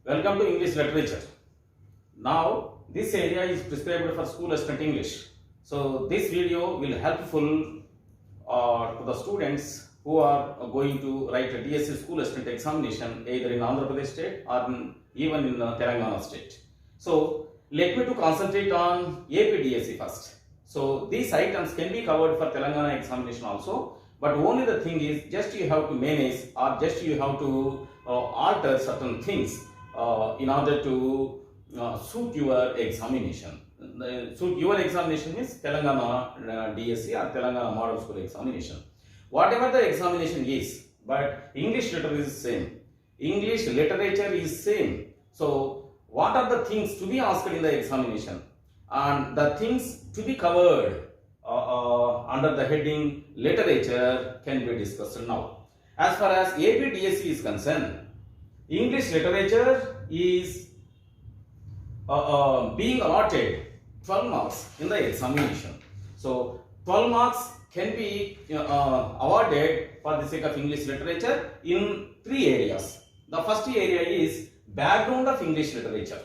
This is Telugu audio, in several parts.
Welcome to English literature. Now, this area is prescribed for school assistant English. So, this video will helpful to the students who are going to write a DSC school assistant examination either in Andhra Pradesh state or even in Telangana state. So, let me to concentrate on AP DSC first. So, these items can be covered for Telangana examination also, but only the thing is just you have to manage or just you have to alter certain things in order to suit your examination. Suit your examination is Telangana DSC or Telangana Model School examination. Whatever the examination is, but English literature is same. English literature is same. So, what are the things to be asked in the examination? And the things to be covered under the heading literature can be discussed now. As far as AP DSC is concerned, English literature is being allotted 12 marks in the examination. So 12 marks can be awarded for the sake of English literature in 3 areas. The first area is background of English literature.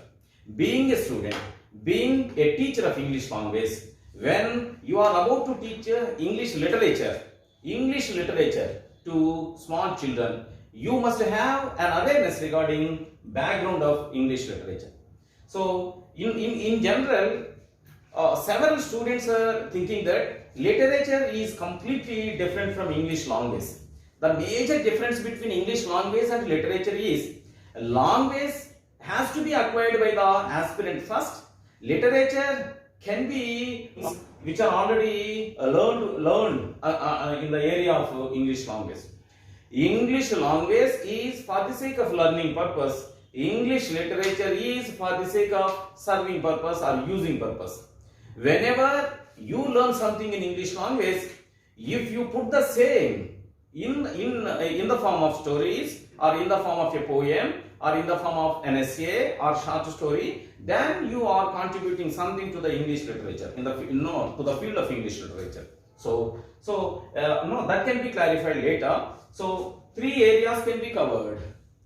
Being a student, being a teacher of English language, when you are about to teach English literature to small children, you must have an awareness regarding background of English literature. So, in general, several students are thinking that literature is completely different from English language. The major difference between English language and literature is language has to be acquired by the aspirant first. Literature can be which are already learned in the area of English language. English language is for the sake of learning purpose. English literature is for the sake of serving purpose or using purpose. Whenever you learn something in English language, if you put the same in the form of stories or in the form of a poem or in the form of an essay or short story, then you are contributing something to the English literature to the field of English literature. So that can be clarified later. So 3 areas can be covered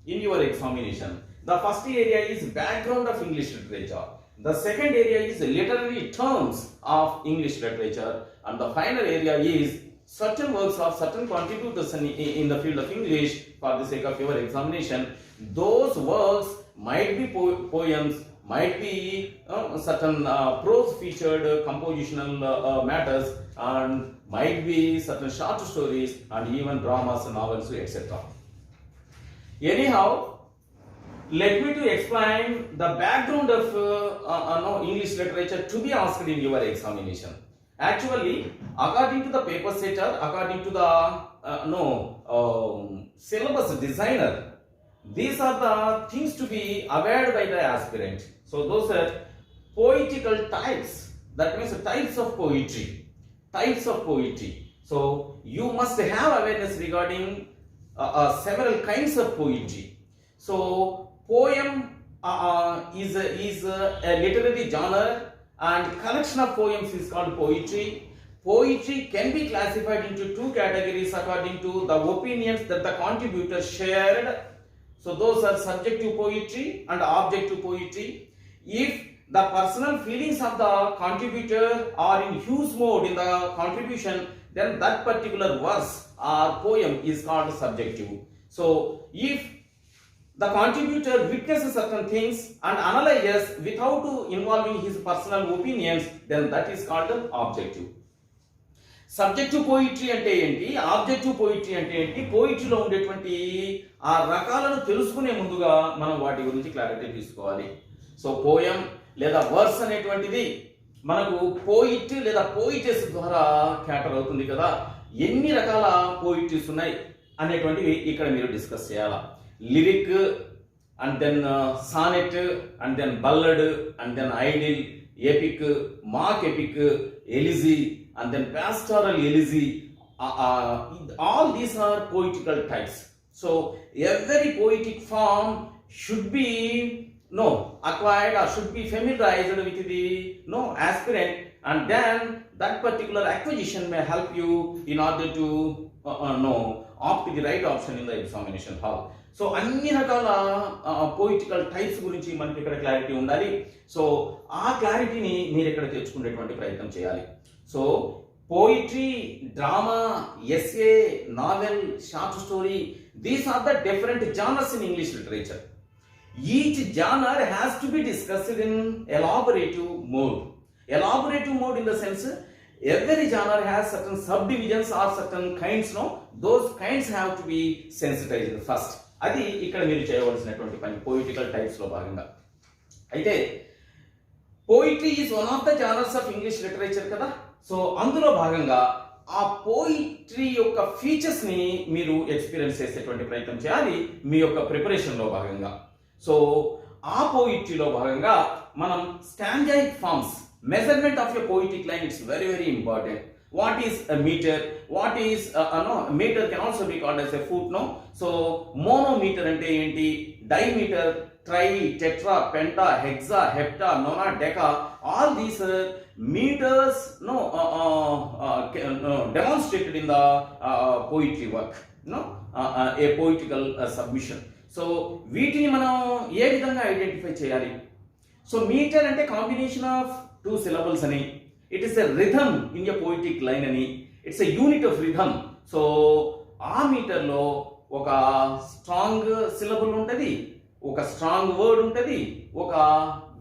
in your examination. The first area is background of English literature. The second area is literary terms of English literature, and the final area is certain works of certain contributors in the field of English for the sake of your examination. Those works might be poems, might be certain prose featured compositional matters, and might be certain short stories and even dramas, novels, etc. Anyhow, let me to explain the background of English literature to be asked in your examination. Actually, according to the paper setter, according to the syllabus designer, these are the things to be aware by the aspirant. So those are poetical types. That means types of poetry. Types of poetry. So you must have awareness regarding several kinds of poetry. So poem is a literary genre, and collection of poems is called poetry. Poetry can be classified into 2 categories according to the opinions that the contributors shared. So those are subjective poetry and objective poetry. If the personal feelings of the contributor are in huge mode in the contribution, then that particular verse or poem is called subjective. So if the contributor witnesses certain things and analyzes without involving his personal opinions, then that is called objective. Subjective poetry అంటే ఏంటి, ఆబ్జెక్టివ్ పోయిట్రీ అంటే ఏంటి, పోయిట్రీలో ఉండేటువంటి ఆ రకాలను తెలుసుకునే ముందుగా మనం వాటి గురించి క్లారిటీ తీసుకోవాలి. సో పోయం లేదా వర్స్ అనేటువంటిది మనకు పోయిట్ లేదా పోయిటెస్ ద్వారా క్యాటర్ అవుతుంది కదా. ఎన్ని రకాల పోయిట్రీస్ ఉన్నాయి అనేటువంటివి ఇక్కడ మీరు డిస్కస్ చేయాలా. Lyric and then sonnet and then ballad and then idyll, epic, mock epic, elegy and then pastoral elegy. All these are poetical types. So every poetic form should be acquired or should be familiarized with the aspirant, and then that particular acquisition may help you in order to opt the right option in the examination hall. So అన్ని రకాల పోయిటికల్ టైప్స్ గురించి మనకి ఇక్కడ క్లారిటీ ఉండాలి. సో ఆ క్లారిటీని మీరు ఇక్కడ తెచ్చుకునేటువంటి ప్రయత్నం చేయాలి. So poetry, drama, essay, novel, short story, these are the different genres in English literature. Each genre has to be discussed in elaborative mode. Elaborative mode in the sense every genre has certain subdivisions or certain kinds. No, those kinds have to be sensitized first. అది ఇక్కడ మీరు చేయవలసినటువంటి పని పొయిటికల్ టైప్స్ లో భాగంగా. అయితే poetry is one of the genres of English literature కదా. సో అందులో భాగంగా ఆ పోయిట్రీ యొక్క ఫీచర్స్ ని మీరు ఎక్స్పీరియన్స్ చేసేటువంటి ప్రయత్నం చేయాలి మీ యొక్క ప్రిపరేషన్ లో భాగంగా. సో ఆ పోయిట్రీలో భాగంగా మనం stanzaic forms, measurement of a poetic line, it's very very important. What is a meter? What is no, meter can also be called as a foot, no? So monometer అంటే ఏంటి, dimeter, tri, tetra, penta, hexa, hepta, nona, deca, all these meters demonstrated in the poetry work, a poetical submission. So వీటిని మనం ఏ విధంగా ఐడెంటిఫై చేయాలి? సో మీటర్ అంటే కాంబినేషన్ ఆఫ్ 2 syllables అని, it is a rhythm in a poetic line అని, it's a unit of rhythm. So ఆ మీటర్లో ఒక స్ట్రాంగ్ సిలబుల్ ఉంటుంది, ఒక స్ట్రాంగ్ వర్డ్ ఉంటుంది, ఒక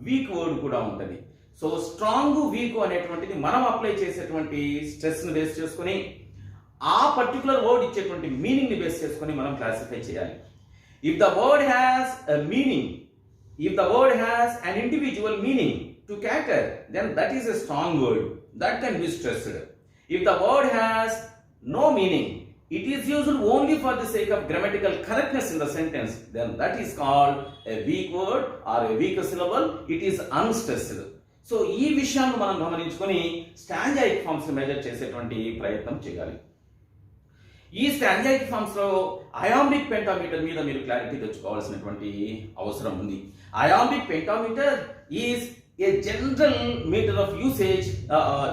వీక్ వర్డ్ కూడా ఉంటుంది. సో స్ట్రాంగ్, వీక్ అనేటువంటిది మనం అప్లై చేసేటువంటి స్ట్రెస్ని బేస్ చేసుకొని ఆ పర్టికులర్ వర్డ్ ఇచ్చేటువంటి మీనింగ్ని బేస్ చేసుకొని మనం క్లాసిఫై చేయాలి. If the word has a meaning, if the word has an individual meaning to cater, then that is a strong word that can be stressed. If the word has no meaning, it is used only for the sake of grammatical correctness in the sentence, then that is called a weak word or a weak syllable. It is unstressed. So ఈ విషయాన్ని మనం గమనించుకొని స్టాంజాయిక్ ఫార్మ్స్ మెజర్ చేసేటువంటి ప్రయత్నం చేయాలి. ఈ స్టాంజాయిక్ ఫార్మ్స్ లో అయాంబిక్ పెంటామీటర్ మీద మీరు క్లారిటీ తెచ్చుకోవాల్సినటువంటి అవసరం ఉంది. Iambic pentameter is a general metre of usage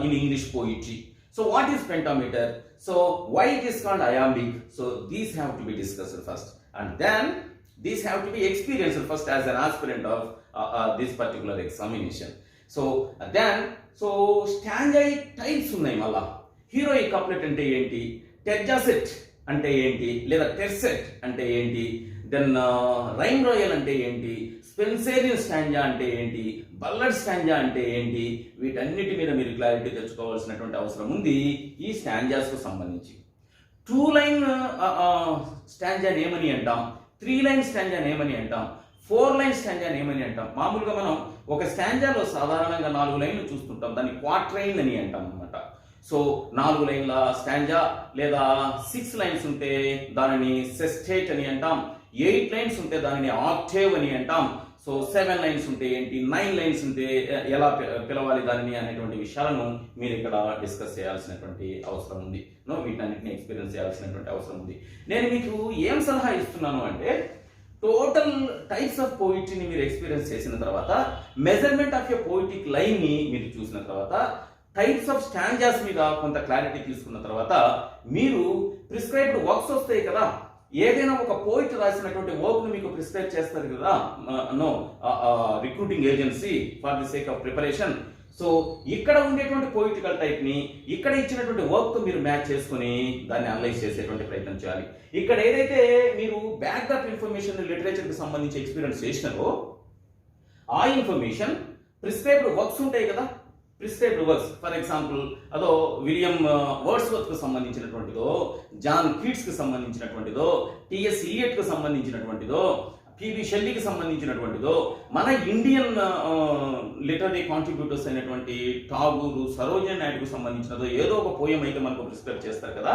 in English poetry. So what is pentameter? So why it is called iambic? So these have to be discussed first and then these have to be experienced first as an aspirant of this particular examination. So then stanzaic types ఉన్నాయి. మళ్ళా హీరోయిక్ కప్లెట్ అంటే ఏంటి, టెర్జాసెట్ అంటే ఏంటి, లేదా టెర్సెట్ అంటే ఏంటి, దెన్ రైమ్ రాయల్ అంటే ఏంటి, స్పెన్సేరియన్ స్టాంజా అంటే ఏంటి, బల్లడ్ స్టాంజా అంటే ఏంటి, వీటన్నిటి మీద మీరు క్లారిటీ తెచ్చుకోవాల్సినటువంటి అవసరం ఉంది ఈ స్టాంజాస్ కు సంబంధించి. 2 లైన్ స్టాంజాని ఏమని అంటాం, 3 లైన్ స్టాంజాని ఏమని అంటాం, 4 లైన్ స్టాంజాని ఏమని అంటాం. మామూలుగా మనం ఒక స్టాంజాలో సాధారణంగా 4 లైన్లు చూస్తుంటాం, దాన్ని క్వార్ట్రైన్ అని అంటాం అన్నమాట. సో 4 లైన్ల స్టాంజా లేదా 6 లైన్స్ ఉంటే దానిని సెస్టేట్ అని అంటాం, 8 లైన్స్ ఉంటే దానిని ఆక్టేవ్ అని అంటాం. సో 7 లైన్స్ ఉంటే ఏంటి, 9 లైన్స్ ఉంటే ఎలా పిలవాలి దానిని అనేటువంటి విషయాలను మీరు ఇక్కడ డిస్కస్ చేయాల్సినటువంటి అవసరం ఉంది. వీటన్నిటిని ఎక్స్పీరియన్స్ చేయాల్సినటువంటి అవసరం ఉంది. నేను మీకు ఏం సలహా ఇస్తున్నాను అంటే, టోటల్ టైప్స్ ఆఫ్ పోయిట్రీని మీరు ఎక్స్పీరియన్స్ చేసిన తర్వాత, measurement of a poetic line ని మీరు చూసిన తర్వాత, టైప్స్ ఆఫ్ స్టాంజాస్ మీద కొంత క్లారిటీ తీసుకున్న తర్వాత, మీరు ప్రిస్క్రైబ్డ్ వర్క్స్ వస్తాయి కదా, ఏదైనా ఒక పోయిట్ రాసినటువంటి వర్క్ ను మీకు ప్రిస్క్రైబ్ చేస్తారు కదా recruiting agency for the sake of preparation. So ఇక్కడ ఉండేటువంటి పొయిటికల్ టైప్ ని ఇక్కడ ఇచ్చినటువంటి వర్క్ తో మీరు మ్యాచ్ చేసుకుని దాన్ని అనలైజ్ చేసేటువంటి ప్రయత్నం చేయాలి. ఇక్కడ ఏదైతే మీరు బ్యాక్అప్ ఇన్ఫర్మేషన్ లిటరేచర్ కి సంబంధించి ఎక్స్పీరియన్స్ చేసినారో ఆ ఇన్ఫర్మేషన్ ప్రిస్క్రైబ్డ్ వర్క్స్ ఉంటాయి కదా, ప్రిస్క్రైబ్డ్ వర్క్స్ ఫర్ ఎగ్జాంపుల్ అదో విలియం వర్డ్స్వర్త్ కు సంబంధించినటువంటిదో, జాన్ కీట్స్ కు సంబంధించినటువంటిదో, టిఎస్ ఇలియట్ కు సంబంధించినటువంటిదో, పిబి షెల్లీకి సంబంధించినటువంటిదో, మన ఇండియన్ లిటరీ కాంట్రిబ్యూటర్స్ అయినటువంటి ఠాగూరు, సరోజిని నాయుడుకు సంబంధించినదో ఏదో ఒక పోయం అయితే మనకు ప్రిస్క్రైబ్ చేస్తారు కదా.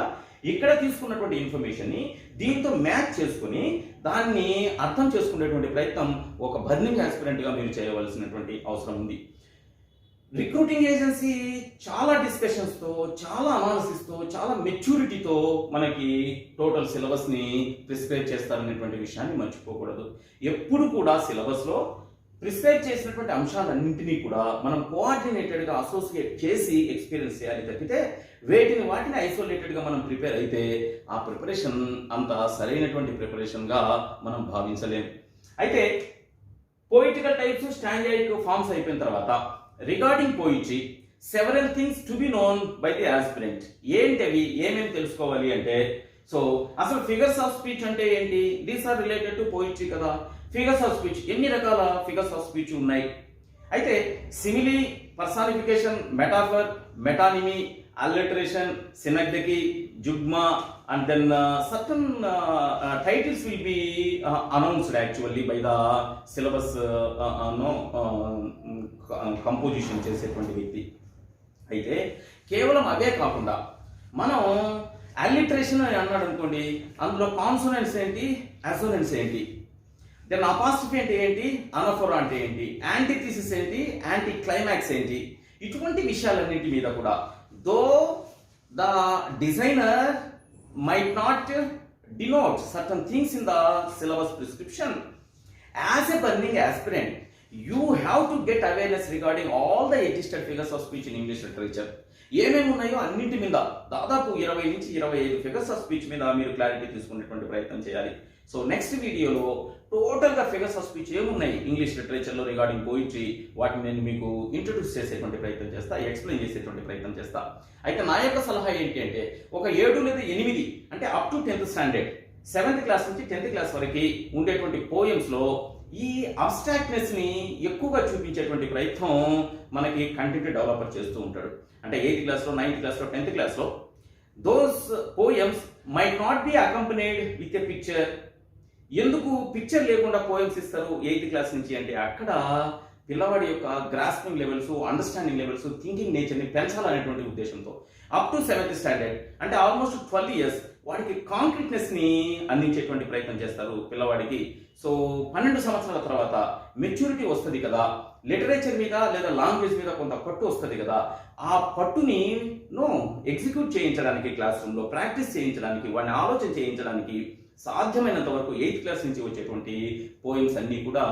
ఇక్కడ తీసుకున్నటువంటి ఇన్ఫర్మేషన్ ని దీంతో మ్యాచ్ చేసుకుని దాన్ని అర్థం చేసుకునేటువంటి ప్రయత్నం ఒక బర్నింగ్ ఆస్పిరెంట్ గా మీరు చేయవలసినటువంటి అవసరం ఉంది. రిక్రూటింగ్ ఏజెన్సీ చాలా డిస్కషన్స్ తో, చాలా అనాలిసిస్ తో, చాలా మెచ్యూరిటీతో మనకి టోటల్ సిలబస్ ని ప్రిస్క్రైబ్ చేస్తారనేటువంటి విషయాన్ని మర్చిపోకూడదు. ఎప్పుడు కూడా సిలబస్ లో ప్రిస్క్రైబ్ చేసినటువంటి అంశాలన్నింటినీ కూడా మనం కోఆర్డినేటెడ్గా అసోసియేట్ చేసి ఎక్స్పీరియన్స్ చేయాలి తప్పితే వాటిని ఐసోలేటెడ్గా మనం ప్రిపేర్ అయితే ఆ ప్రిపరేషన్ అంత సరైనటువంటి ప్రిపరేషన్గా మనం భావించలేం. అయితే పోయిటికల్ టైప్స్ స్టాండర్డ్ ఫార్మ్స్ అయిపోయిన తర్వాత regarding poetry several things to be known by the aspirant. ఏంటవి, ఏమేమి తెలుసుకోవాలి అంటే, సో అసలు ఫిగర్స్ ఆఫ్ స్పీచ్ అంటే ఏంటి? These are related to poetry కదా. ఫిగర్స్ ఆఫ్ స్పీచ్, ఎన్ని రకాల ఫిగర్స్ ఆఫ్ స్పీచ్ ఉన్నాయి? అయితే simile, personification, metaphor, metonymy, alliteration, synecdoche, zeugma, and then certain titles will be announced actually by the syllabus composition చేసేటువంటి వ్యక్తి. అయితే కేవలం అవే కాకుండా మనం అల్లిటరేషన్ అని అన్నాడు అనుకోండి, అందులో కాన్సోనెంట్స్ ఏంటి, అసోనెంట్స్ ఏంటి, దెన్ అపాస్ట్రఫీ అంటే ఏంటి, అనఫోరా అంటే ఏంటి, యాంటీథీసిస్ ఏంటి, యాంటీ క్లైమాక్స్ ఏంటి, ఇటువంటి విషయాలన్నింటి మీద కూడా though the designer might not denote certain things in the syllabus prescription, as a burning aspirant you have to get awareness regarding all the existed figures of speech in English literature. ఏమేమి ఉన్నాయో అన్నింటి మీద దాదాపు 20 నుంచి 25 ఫిగర్స్ ఆఫ్ స్పీచ్ మీద మీరు క్లారిటీ తీసుకునేటువంటి ప్రయత్నం చేయాలి. సో నెక్స్ట్ వీడియోలో టోటల్గా ఫిగర్స్ ఆఫ్ స్పీచ్ ఏమున్నాయి ఇంగ్లీష్ లిటరేచర్లో రిగార్డింగ్ పోయిట్రీ, వాటిని నేను మీకు ఇంట్రొడ్యూస్ చేసేటువంటి ప్రయత్నం చేస్తా, ఎక్స్ప్లెయిన్ చేసేటువంటి ప్రయత్నం చేస్తా. అయితే నా యొక్క సలహా ఏంటి అంటే, ఒక 7 లేదా 8 అంటే up to 10th standard, 7th class నుంచి 10th క్లాస్ వరకు ఉండేటువంటి పోయమ్స్లో ఈ అబ్స్ట్రాక్ట్నెస్ ని ఎక్కువగా చూపించేటువంటి ప్రయత్నం మనకి కంటెంట్ డెవలపర్ చేస్తూ ఉంటాడు. అంటే 8th క్లాస్లో, 9th క్లాస్లో, 10th క్లాస్లో those poems might not be accompanied with a picture. ఎందుకు పిక్చర్ లేకుండా పోయమ్స్ ఇస్తారు 8th క్లాస్ నుంచి అంటే, అక్కడ పిల్లవాడి యొక్క grasping levels, understanding levels, thinking నేచర్ని పెంచాలనేటువంటి ఉద్దేశంతో అప్ టు 7th స్టాండర్డ్ అంటే ఆల్మోస్ట్ 12 years వాడికి కాంక్రీట్నెస్ని అందించేటువంటి ప్రయత్నం చేస్తారు పిల్లవాడికి. సో 12 సంవత్సరాల తర్వాత మెచ్యూరిటీ వస్తుంది కదా, లిటరేచర్ మీద లేదా లాంగ్వేజ్ మీద కొంత పట్టు వస్తుంది కదా, ఆ పట్టుని ఎగ్జిక్యూట్ చేయించడానికి, క్లాస్ రూమ్లో ప్రాక్టీస్ చేయించడానికి, వాడిని ఆలోచన చేయించడానికి సాధ్యమైనంత వరకు 8th క్లాస్ నుంచి వచ్చేటువంటి పోయిమ్స్ అన్నీ కూడా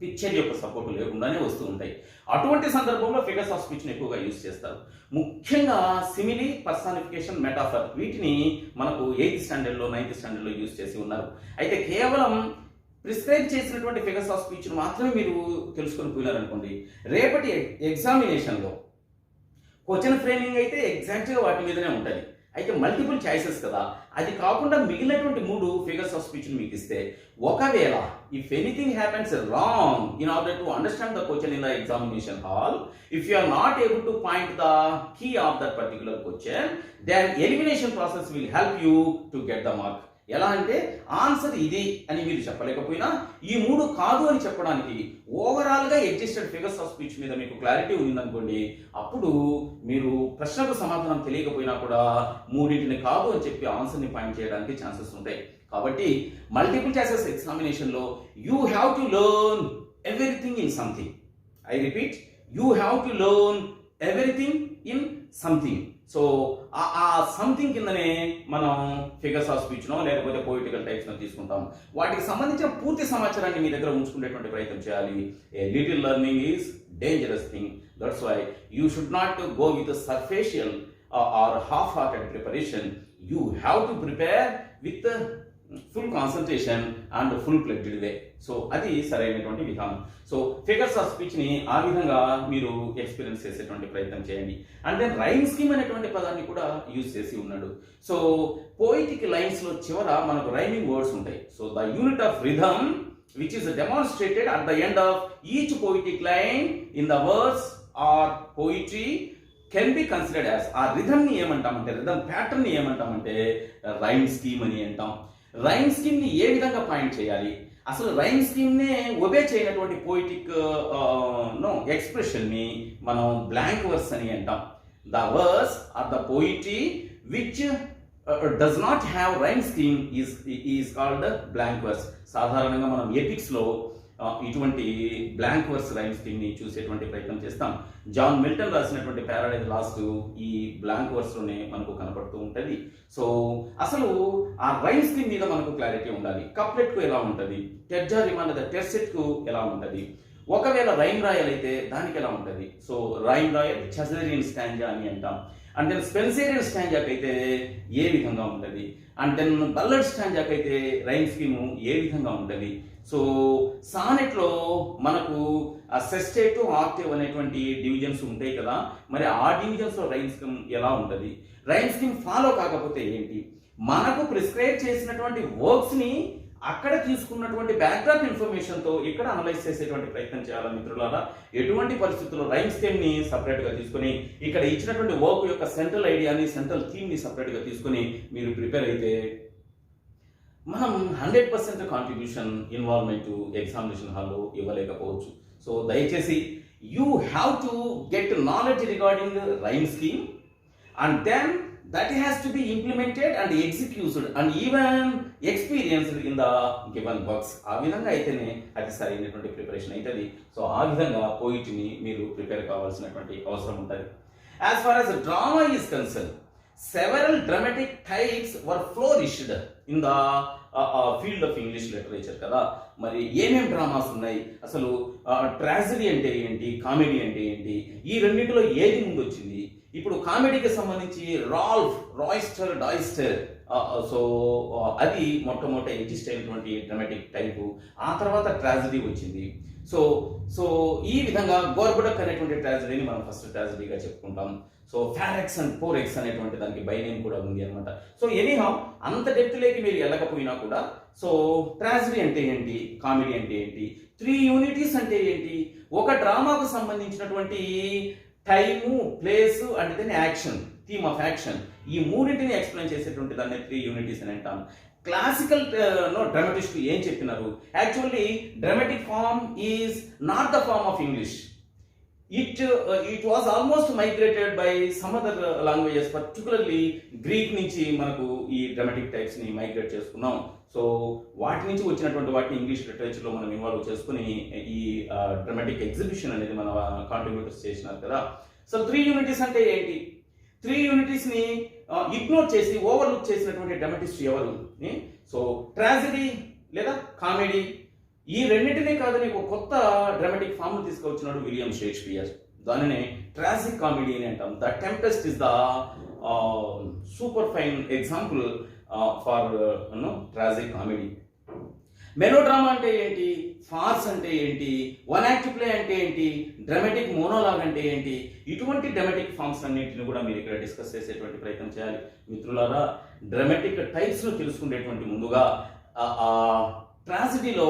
పిక్చర్ యొక్క సపోర్ట్ లేకుండానే వస్తూ ఉంటాయి. అటువంటి సందర్భంలో ఫిగర్స్ ఆఫ్ స్పీచ్ని ఎక్కువగా యూజ్ చేస్తారు. ముఖ్యంగా సిమిలీ, పర్సానిఫికేషన్, మెటాఫర్, వీటిని మనకు 8th స్టాండర్డ్లో, 9th స్టాండర్డ్లో యూజ్ చేసి ఉన్నారు. అయితే కేవలం ప్రిస్క్రైబ్ చేసినటువంటి ఫిగర్స్ ఆఫ్ స్పీచ్ను మాత్రమే మీరు తెలుసుకొని పోయినారనుకోండి, రేపటి ఎగ్జామినేషన్లో క్వశ్చన్ ఫ్రేమింగ్ అయితే ఎగ్జాక్ట్గా వాటి మీదనే ఉంటుంది. అయితే మల్టిపుల్ చాయిసెస్ కదా, అది కాకుండా మిగిలినటువంటి 3 ఫిగర్స్ ఆఫ్ స్పీచ్ మీకు ఇస్తే, ఒకవేళ if anything happens wrong in order to understand the question in the examination hall, if you are not able to point the key of that particular question, then elimination process will help you to get the mark. ఎలా అంటే ఆన్సర్ ఇది అని మీరు చెప్పలేకపోయినా, ఈ 3 కాదు అని చెప్పడానికి ఓవరాల్గా ఎగ్జిస్టెడ్ ఫిగర్స్ ఆఫ్ స్పీచ్ మీద మీకు క్లారిటీ ఉందనుకోండి, అప్పుడు మీరు ప్రశ్నకు సమాధానం తెలియకపోయినా కూడా 3 కాదు అని చెప్పి ఆన్సర్ని పాయింట్ చేయడానికి ఛాన్సెస్ ఉంటాయి. కాబట్టి మల్టిపుల్ చాయిసెస్ ఎగ్జామినేషన్లో you have to learn everything in something. I repeat, you have to learn everything in something. So ఆ సంథింగ్ కిందనే మనం ఫిగర్స్ ఆఫ్ స్పీచ్నో లేకపోతే పొయిటికల్ టైప్స్నో తీసుకుంటాం. వాటికి సంబంధించిన పూర్తి సమాచారాన్ని మీ దగ్గర ఉంచుకునేటువంటి ప్రయత్నం చేయాలి. A little learning is dangerous thing. That's why you should not go with superficial or half hearted preparation. You have to prepare with full concentration and full pledged way. So అది సరైనటువంటి విధానం. సో ఫిగర్స్ ఆఫ్ స్పీచ్ని ఆ విధంగా మీరు ఎక్స్పీరియన్స్ చేసేటువంటి ప్రయత్నం చేయండి. అండ్ దెన్ రైమ్ స్కీమ్ అనేటువంటి పదాన్ని కూడా యూజ్ చేసి ఉన్నాడు. సో పోయిటిక్ లైన్స్లో చివర మనకు రైమింగ్ వర్డ్స్ ఉంటాయి. So the unit of rhythm which is demonstrated at the end of each poetic line in the verse or poetry can be considered as, ఆ రిథమ్ ని ఏమంటామంటే, రిథమ్ ప్యాటర్న్ ని ఏమంటామంటే రైమ్ స్కీమ్ అని అంటాం. రైమ్ స్కీమ్ ని ఏ విధంగా పాయింట్ చేయాలి, అసలు రైమ్ స్కీమ్ నే ఒబే చేయనటువంటి పోయిటిక్ ఎక్స్ప్రెషన్ ని మనం బ్లాంక్ వర్స్ అని అంటాం. The verse are the poetry which does not have rhyme scheme is called blank verse. సాధారణంగా మనం ఎపిక్స్ లో ఇటువంటి బ్లాంక్ వర్స్ రైమ్ స్కీమ్ ని చూసేటువంటి ప్రయత్నం చేస్తాం. జాన్ మిల్టన్ రాసినటువంటి ప్యారడైజ్ లాస్ట్ ఈ బ్లాంక్ వర్స్ లోనే మనకు కనపడుతూ ఉంటది. సో అసలు ఆ రైమ్ స్కీమ్ మీద మనకు క్లారిటీ ఉండాలి. కప్లెట్ కు ఎలా ఉంటది, టెర్జా రిమాండ్ టెర్సెట్ కు ఎలా ఉంటది, ఒకవేళ రైమ్ రాయల్ అయితే దానికి ఎలా ఉంటుంది? సో రైమ్ రాయల్ చజేరియన్ స్టాంజా అని అంటాం. అండ్ దెన్ స్పెన్సేరియన్ స్టాంజాకి అయితే ఏ విధంగా ఉంటుంది? అండ్ దెన్ బల్లడ్ స్టాంజాకి అయితే రైమ్ స్కీము ఏ విధంగా ఉంటుంది? సో సానెట్లో మనకు ఆ సెస్టేట్ ఆక్టేవ్ అనేటువంటి డివిజన్స్ ఉంటాయి కదా, మరి ఆ డివిజన్స్లో రైమ్ స్కీమ్ ఎలా ఉంటుంది? రైమ్ స్కీమ్ ఫాలో కాకపోతే ఏంటి? మనకు ప్రిస్క్రైబ్ చేసినటువంటి వర్క్స్ని అక్కడ తీసుకున్నటువంటి బ్యాక్గ్రౌండ్ ఇన్ఫర్మేషన్తో ఇక్కడ అనలైజ్ చేసేటువంటి ప్రయత్నం చేయాలి మిత్రులారా. ఎటువంటి పరిస్థితుల్లో రైమ్ స్కీమ్ని సపరేట్గా తీసుకొని ఇక్కడ ఇచ్చినటువంటి వర్క్ యొక్క సెంట్రల్ ఐడియాని సెంట్రల్ థీమ్ని సపరేట్గా తీసుకొని మీరు ప్రిపేర్ అయితే మనం 100% కాంట్రిబ్యూషన్ ఇన్వాల్వ్మెంట్ ఎగ్జామినేషన్ హాల్లో ఇవ్వలేకపోవచ్చు. సో దయచేసి you have to get knowledge regarding rhyme scheme and then that has to be implemented and executed and even experienced in the given works. ఆ విధంగా అయితేనే అది సరైనటువంటి ప్రిపరేషన్ అవుతుంది. సో ఆ విధంగా పోయిట్ని మీరు ప్రిపేర్ కావాల్సినటువంటి అవసరం ఉంటుంది. As far as drama is concerned, several dramatic types were flourished in the field of English literature కదా. మరి ఏమేం డ్రామాస్ ఉన్నాయి, అసలు ట్రాజడీ అంటే ఏంటి, కామెడీ అంటే ఏంటి, ఈ రెండింటిలో ఏది ముందు వచ్చింది? ఇప్పుడు కామెడీకి సంబంధించి రాయిస్టర్ డాయిస్టర్, సో అది మొట్టమొదటి ఎగ్జిస్ట్ అయినటువంటి డ్రామాటిక్ టైపు. ఆ తర్వాత ట్రాజడీ వచ్చింది. సో ఈ విధంగా గోర్బడక్ అనేటువంటి ట్రాజడీని మనం ఫస్ట్ ట్రాజడీగా చెప్పుకుంటాం. సో ఫారెక్స్ అండ్ పోరెక్స్ అనేటువంటి దానికి బై నేమ్ కూడా ఉంది అనమాట. సో ఎనీహౌ అంత డెప్త్లోకి మీరు వెళ్ళకపోయినా కూడా సో ట్రాజడీ అంటే ఏంటి, కామెడీ అంటే ఏంటి, 3 యూనిటీస్ అంటే ఏంటి, ఒక డ్రామాకు సంబంధించినటువంటి time, place and then action, theme of action, ఈ మూడింటిని ఎక్స్ప్లెయిన్ చేసేటువంటి దాన్ని 3 యూనిటీస్ అని అంటాం. క్లాసికల్ డ్రామాటిస్ట్ ఏం చెప్పినారు? Actually dramatic form is not the form of English. It was almost migrated by some other languages, particularly Greek నుంచి మనకు ఈ డ్రామాటిక్ టైప్స్ ని మైగ్రేట్ చేసుకున్నాం. సో వాటి నుంచి వచ్చినటువంటి వాటిని ఇంగ్లీష్ లిటరేచర్ లో మనం ఇన్వాల్వ్ చేసుకుని ఈ డ్రామాటిక్ ఎగ్జిబిషన్ అనేది మన కాంట్రిబ్యూటర్స్ చేసినారు కదా. సో 3 యూనిటీస్ అంటే ఏంటి? 3 యూనిటీస్ ని ఇగ్నోర్ చేసి ఓవర్లుక్ చేసినటువంటి డ్రామాటిస్ట్ ఎవరు? సో ట్రాజడీ లేదా కామెడీ, ఈ రెండింటినే కాదని ఒక కొత్త డ్రామాటిక్ ఫామ్ తీసుకొచ్చినాడు విలియం షేక్స్పియర్. దానినే ట్రాజిక్ కామెడీ అని అంటాం. The tempest is the super fine example for tragic comedy. Melodrama అంటే ఏంటి, ఫార్స్ అంటే ఏంటి, వన్ యాక్ట్ ప్లే అంటే ఏంటి, డ్రామాటిక్ మోనోలాగ్ అంటే ఏంటి, ఇటువంటి డ్రామాటిక్ ఫార్మ్స్ అన్నింటిని కూడా మీరు ఇక్కడ డిస్కస్ చేసేటువంటి ప్రయత్నం చేయాలి మిత్రులారా. డ్రామాటిక్ టైప్స్ ను తెలుసుకునేటువంటి ముందుగా ట్రాజడీలో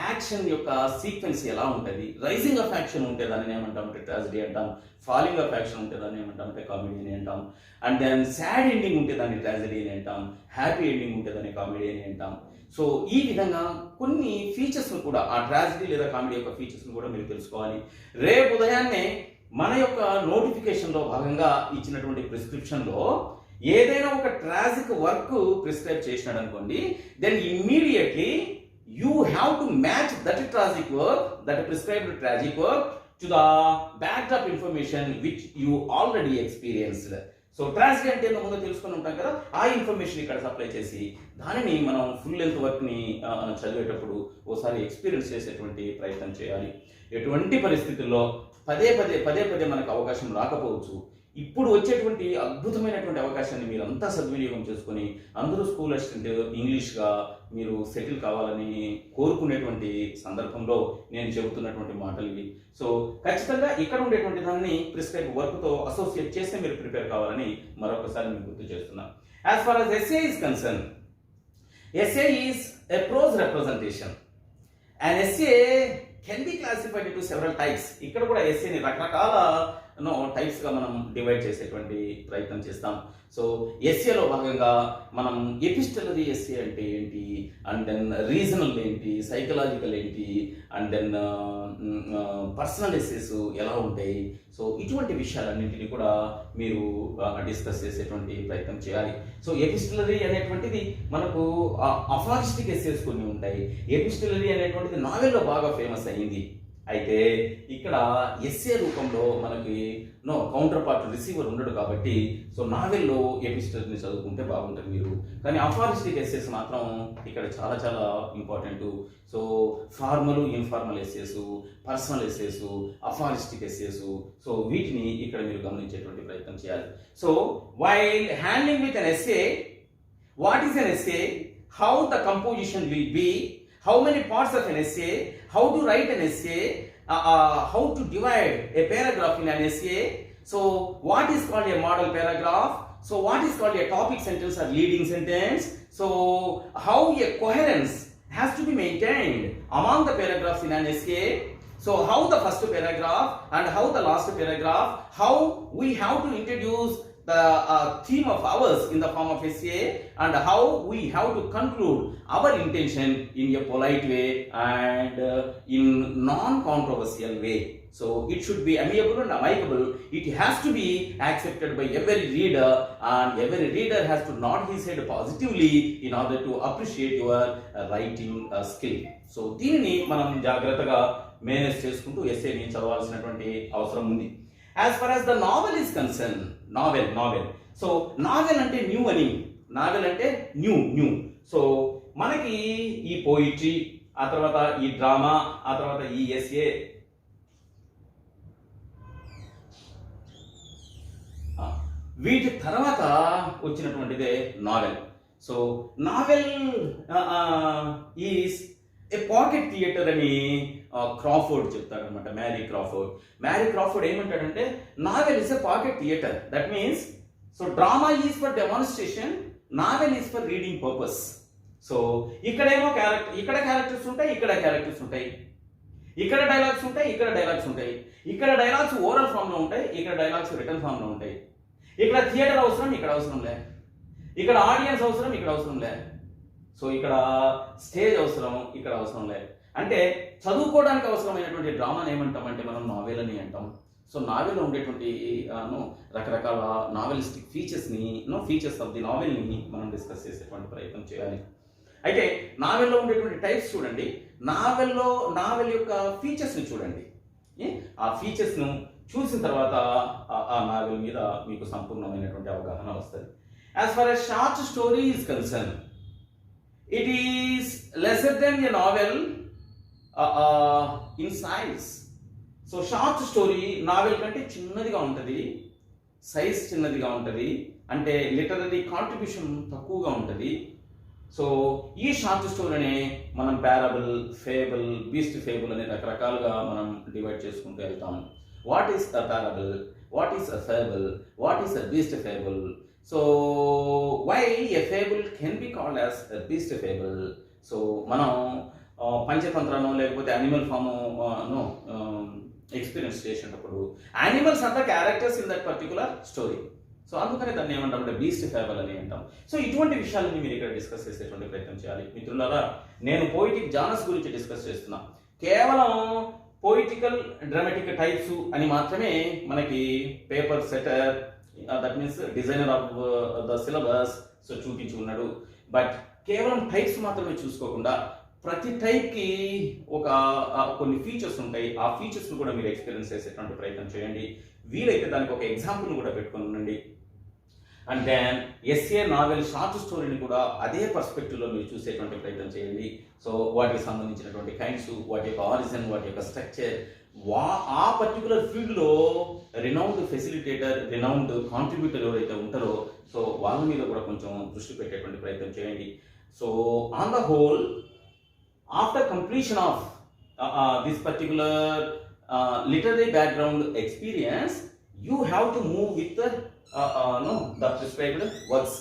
యాక్షన్ యొక్క సీక్వెన్స్ ఎలా ఉంటుంది, రైజింగ్ ఆఫ్ యాక్షన్ ఉంటే దాన్ని ఏమంటామంటే ట్రాజడీ అంటాం, ఫాలింగ్ ఆఫ్ యాక్షన్ ఉంటే దాన్ని ఏమంటామంటే కామెడీ అని అంటాం, అండ్ దెన్ సాడ్ ఎండింగ్ ఉంటే దాన్ని ట్రాజడీ అని అంటాం, హ్యాపీ ఎండింగ్ ఉంటే దాన్ని కామెడీ అని అంటాం. సో ఈ విధంగా కొన్ని ఫీచర్స్ను కూడా ఆ ట్రాజడీ లేదా కామెడీ యొక్క ఫీచర్స్ను కూడా మీరు తెలుసుకోవాలి. రేపు ఉదయాన్నే మన యొక్క నోటిఫికేషన్లో భాగంగా ఇచ్చినటువంటి ప్రిస్క్రిప్షన్లో ఏదైనా ఒక ట్రాజిక్ వర్క్ ప్రిస్క్రైబ్ చేసినాడు అనుకోండి, then immediately you have to match that tragic work, that prescribed tragic work to the backdrop information which you already experienced. So tragedy అంటే ముందు తెలుసుకుని ఉంటాం కదా, ఆ ఇన్ఫర్మేషన్ ఇక్కడ సప్లై చేసి దానిని మనం ఫుల్ లెంత్ వర్క్ని చదివేటప్పుడు ఓసారి ఎక్స్పీరియన్స్ చేసేటువంటి ప్రయత్నం చేయాలి. ఎటువంటి పరిస్థితుల్లో పదే పదే మనకు అవకాశం రాకపోవచ్చు. ఇప్పుడు వచ్చేటువంటి అద్భుతమైనటువంటి అవకాశాన్ని మీరు అంతా సద్వినియోగం చేసుకొని అందరూ స్కూల్ అసిస్టెంట్ ఇంగ్లీష్గా మీరు సెటిల్ కావాలని కోరుకునేటువంటి సందర్భంలో నేను చెబుతున్నటువంటి మాటలు ఇవి. సో ఖచ్చితంగా ఇక్కడ ఉండేటువంటి దాన్ని ప్రిస్క్రైబ్ వర్క్తో అసోసియేట్ చేస్తే మీరు ప్రిపేర్ కావాలని మరొకసారి మీకు గుర్తు చేస్తున్నాను. As far as essay is concerned, essay is a prose representation. An essay can be classified into several types. ఇక్కడ కూడా ఎస్సేని రకరకాల టైప్స్ గా మనం డివైడ్ చేసేటువంటి ప్రయత్నం చేస్తాం. సో ఎస్ఏలో భాగంగా మనం ఎపిస్టలరీ ఎస్ఏ అంటే ఏంటి, అండ్ దెన్ రీజనల్ ఏంటి, సైకలాజికల్ ఏంటి, అండ్ దెన్ పర్సనల్ ఎస్సేస్ ఎలా ఉంటాయి, సో ఇటువంటి విషయాలన్నింటినీ కూడా మీరు డిస్కస్ చేసేటువంటి ప్రయత్నం చేయాలి. సో ఎపిస్టలరీ అనేటువంటిది మనకు అఫారిస్టిక్ ఎస్సేస్ కొన్ని ఉంటాయి. ఎపిస్టలరీ అనేటువంటిది నావెల్లో బాగా ఫేమస్ అయ్యింది. అయితే ఇక్కడ ఎస్ఏ రూపంలో మనకి కౌంటర్ పార్ట్ రిసీవర్ ఉండడు కాబట్టి సో నావెల్లో ఎపిస్టల్ని చదువుకుంటే బాగుంటుంది మీరు. కానీ అఫారిస్టిక్ ఎస్సేస్ మాత్రం ఇక్కడ చాలా చాలా important. So formal informal essays, personal essays, aphoristic essays, so వీటిని ఇక్కడ మీరు గమనించేటువంటి ప్రయత్నం చేయాలి. So while handling with an essay, what is an essay, how the composition will be, how many parts of an essay, how to write an essay, how to divide a paragraph in an essay. So what is called a model paragraph, so what is called a topic sentence or leading sentence, so how a coherence has to be maintained among the paragraphs in an essay. So how the first paragraph and how the last paragraph, how we have to introduce the theme of ours in the form of essay, and how we have to conclude our intention in a polite way and in non-controversial way. So it should be amiable and amicable. It has to be accepted by every reader, and every reader has to nod his head positively in order to appreciate your writing skill. So దీనిని మనం జాగ్రత్తగా మేనేజ్ చేసుకుంటూ ఎస్సేని చదవాల్సినటువంటి అవసరం ఉంది. As far as the novel is concerned, novel. So novel అంటే న్యూ అని, నావెల్ అంటే న్యూ. సో మనకి ఈ పోయిట్రీ, ఆ తర్వాత ఈ డ్రామా, ఆ తర్వాత ఈ ఎస్ఏ, వీటి తర్వాత వచ్చినటువంటిదే novel. So novel is a pocket theatre అని క్రాఫోర్డ్ చెప్తారనమాట. మ్యారీ క్రాఫోర్డ్ ఏమంటాడంటే novel is a pocket theatre. That means so drama is for demonstration, novel is for reading purpose. So ఇక్కడేమో ఇక్కడ క్యారెక్టర్స్ ఉంటాయి, ఇక్కడ క్యారెక్టర్స్ ఉంటాయి, ఇక్కడ డైలాగ్స్ ఉంటాయి, ఇక్కడ డైలాగ్స్ ఉంటాయి, ఇక్కడ డైలాగ్స్ ఓరల్ ఫామ్లో ఉంటాయి, ఇక్కడ డైలాగ్స్ రిటర్న్ ఫామ్లో ఉంటాయి. ఇక్కడ థియేటర్ అవసరం, ఇక్కడ అవసరం లే, ఇక్కడ ఆడియన్స్ అవసరం, ఇక్కడ అవసరం లే, సో ఇక్కడ స్టేజ్ అవసరం, ఇక్కడ అవసరం లే. అంటే చదువుకోవడానికి అవసరమైనటువంటి డ్రామాని ఏమంటామంటే మనం నావెల్ అని అంటాం. సో నావెల్లో ఉండేటువంటి రకరకాల నావెలిస్టిక్ ఫీచర్స్ ఆఫ్ ది నావెల్ని మనం డిస్కస్ చేసేటువంటి ప్రయత్నం చేయాలి. అయితే నావెల్లో ఉండేటువంటి టైప్స్ చూడండి, నావెల్ యొక్క ఫీచర్స్ని చూడండి. ఆ ఫీచర్స్ను చూసిన తర్వాత ఆ నావెల్ మీద మీకు సంపూర్ణమైనటువంటి అవగాహన వస్తుంది. As far as short story is concern, it is lesser than a novel in size. So short story novel కంటే చిన్నదిగా ఉంటుంది, సైజ్ చిన్నదిగా ఉంటుంది, అంటే లిటరరీ కాంట్రిబ్యూషన్ తక్కువగా ఉంటుంది. సో ఈ షార్ట్ స్టోరీనే మనం పారబుల్, ఫేబుల్, బీస్ట్ ఫేబుల్ అనే రకరకాలుగా మనం డివైడ్ చేసుకుంటూ వెళ్తాం. What is a parable, what is a fable, what is a beast fable. So why a fable can be called as a beast fable. So మనం పంచతంత్రను లేకపోతే యానిమల్ ఫామ్ ఎక్స్పీరియన్స్ చేసేటప్పుడు యానిమల్స్ అంతా characters in that particular story. So అందుకనే దాన్ని ఏమంటామంటే బీస్ట్ ఫేబుల్ అని అంటాం. సో ఇటువంటి విషయాలని మీరు ఇక్కడ డిస్కస్ చేసేటువంటి ప్రయత్నం చేయాలి. మిత్రులారా, నేను పోయిటిక్ జానర్స్ గురించి డిస్కస్ చేస్తున్నా. కేవలం పోయిటికల్ డ్రామాటిక్ టైప్స్ అని మాత్రమే మనకి paper setter, that means designer of the syllabus so చూపించి ఉన్నాడు. బట్ కేవలం టైప్స్ మాత్రమే చూసుకోకుండా ప్రతి టైప్కి ఒక కొన్ని ఫీచర్స్ ఉంటాయి. ఆ ఫీచర్స్ను కూడా మీరు ఎక్స్పీరియన్స్ చేసేటువంటి ప్రయత్నం చేయండి. వీలైతే దానికి ఒక ఎగ్జాంపుల్ని కూడా పెట్టుకొని ఉండండి. And then essay, novel, short స్టోరీని కూడా అదే పర్స్పెక్టివ్లో మీరు చూసేటువంటి ప్రయత్నం చేయండి. సో వాటికి సంబంధించినటువంటి కైండ్స్, వాటి యొక్క ఆరిజిన్, వాటి యొక్క స్ట్రక్చర్, ఆ పర్టికులర్ ఫీల్డ్లో రినౌండ్ ఫెసిలిటేటర్, రినౌండ్ కాంట్రిబ్యూటర్ ఎవరైతే ఉంటారో సో వాళ్ళ మీద కూడా కొంచెం దృష్టి పెట్టేటువంటి ప్రయత్నం చేయండి. So on the whole, after completion of this particular literary background experience, you have to move with the prescribed works.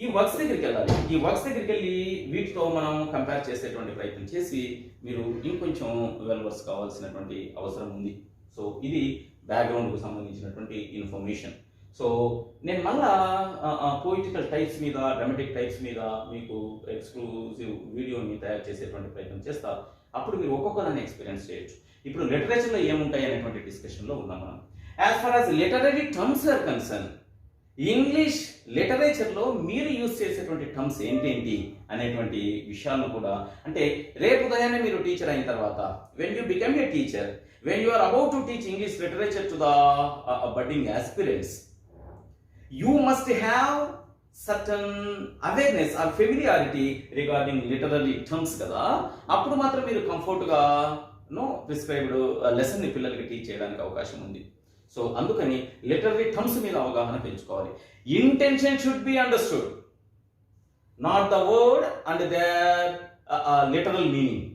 ఈ వర్క్స్ దగ్గరికి వెళ్ళాలి. ఈ వర్క్స్ దగ్గరికి వెళ్ళి వీటితో మనం కంపేర్ చేసేటువంటి ప్రయత్నం చేసి మీరు ఇంకొంచెం వెల్ వర్స్ కావాల్సినటువంటి అవసరం ఉంది. సో ఇది బ్యాక్గ్రౌండ్కు సంబంధించినటువంటి ఇన్ఫర్మేషన్. సో నేను మళ్ళా పోయిటికల్ టైప్స్ మీద, డ్రామాటిక్ టైప్స్ మీద మీకు ఎక్స్క్లూజివ్ వీడియోని తయారు చేసేటువంటి ప్రయత్నం చేస్తా. అప్పుడు మీరు ఒక్కొక్కదాన్ని ఎక్స్పీరియన్స్ చేయొచ్చు. ఇప్పుడు లిటరేచర్లో ఏముంటాయి అనేటువంటి డిస్కషన్లో ఉన్నాం మనం. As far as literary terms are concern, English లిటరేచర్లో మీరు యూజ్ చేసేటువంటి టర్మ్స్ ఏంటేంటి అనేటువంటి విషయాలను కూడా, అంటే రేపు ఉదయాన్నే మీరు టీచర్ అయిన తర్వాత, when you become a teacher, when you are about to teach English literature to the budding aspirants, you must have certain awareness or familiarity regarding literary terms కదా. అప్పుడు మాత్రం మీరు కంఫర్ట్గా ప్రిస్క్రైబ్డ్ లెసన్ని పిల్లలకి టీచ్ చేయడానికి అవకాశం ఉంది. సో అందుకని లిటరరీ టర్మ్స్ మీద అవగాహన పెంచుకోవాలి. Intention should be understood, not the word and their literal meaning.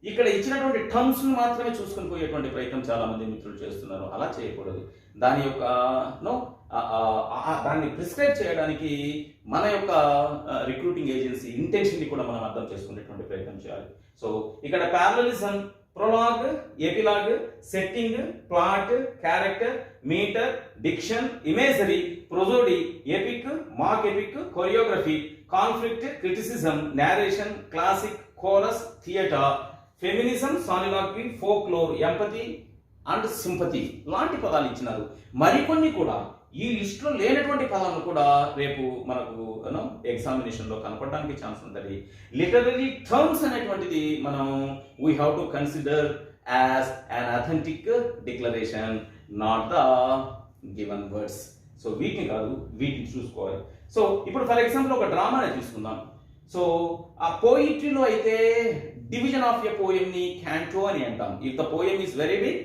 ఇక్కడ ఇచ్చినటువంటి టర్మ్స్ మాత్రమే చూసుకొని పోయేటువంటి ప్రయత్నం చాలా మంది మిత్రులు చేస్తున్నారు. అలా చేయకూడదు. దాని యొక్క దాన్ని ప్రిస్క్రైబ్ చేయడానికి మన యొక్క రిక్రూటింగ్ ఏజెన్సీ ఇంటెన్షన్ని కూడా మనం అర్థం చేసుకునేటువంటి ప్రయత్నం చేయాలి. సో ఇక్కడ parallelism, prologue, epilogue, setting, plot, character, metre, diction, imagery, prosody, epic, mock epic, choreography, conflict, criticism, narration, classic, chorus, theatre, feminism, soliloquy, folklore, empathy and sympathy లాంటి పదాలు ఇచ్చినారు. మరికొన్ని కూడా ఈ లిస్టులో లేనటువంటి పదాలను కూడా రేపు మనకు ఎగ్జామినేషన్లో కనపడడానికి ఛాన్స్ ఉంటుంది. లిటరరీ టర్మ్స్ అనేటువంటిది మనం we have to consider as an authentic declaration, not the given words. So వీటిని కాదు, వీటిని చూసుకోవాలి. సో ఇప్పుడు ఫర్ ఎగ్జాంపుల్ ఒక డ్రామానే తీసుకుందాం. సో ఆ పోయిట్రీలో అయితే డివిజన్ ఆఫ్ ఎ పోయంని క్యాంటో అని అంటాం. If the poem is very big,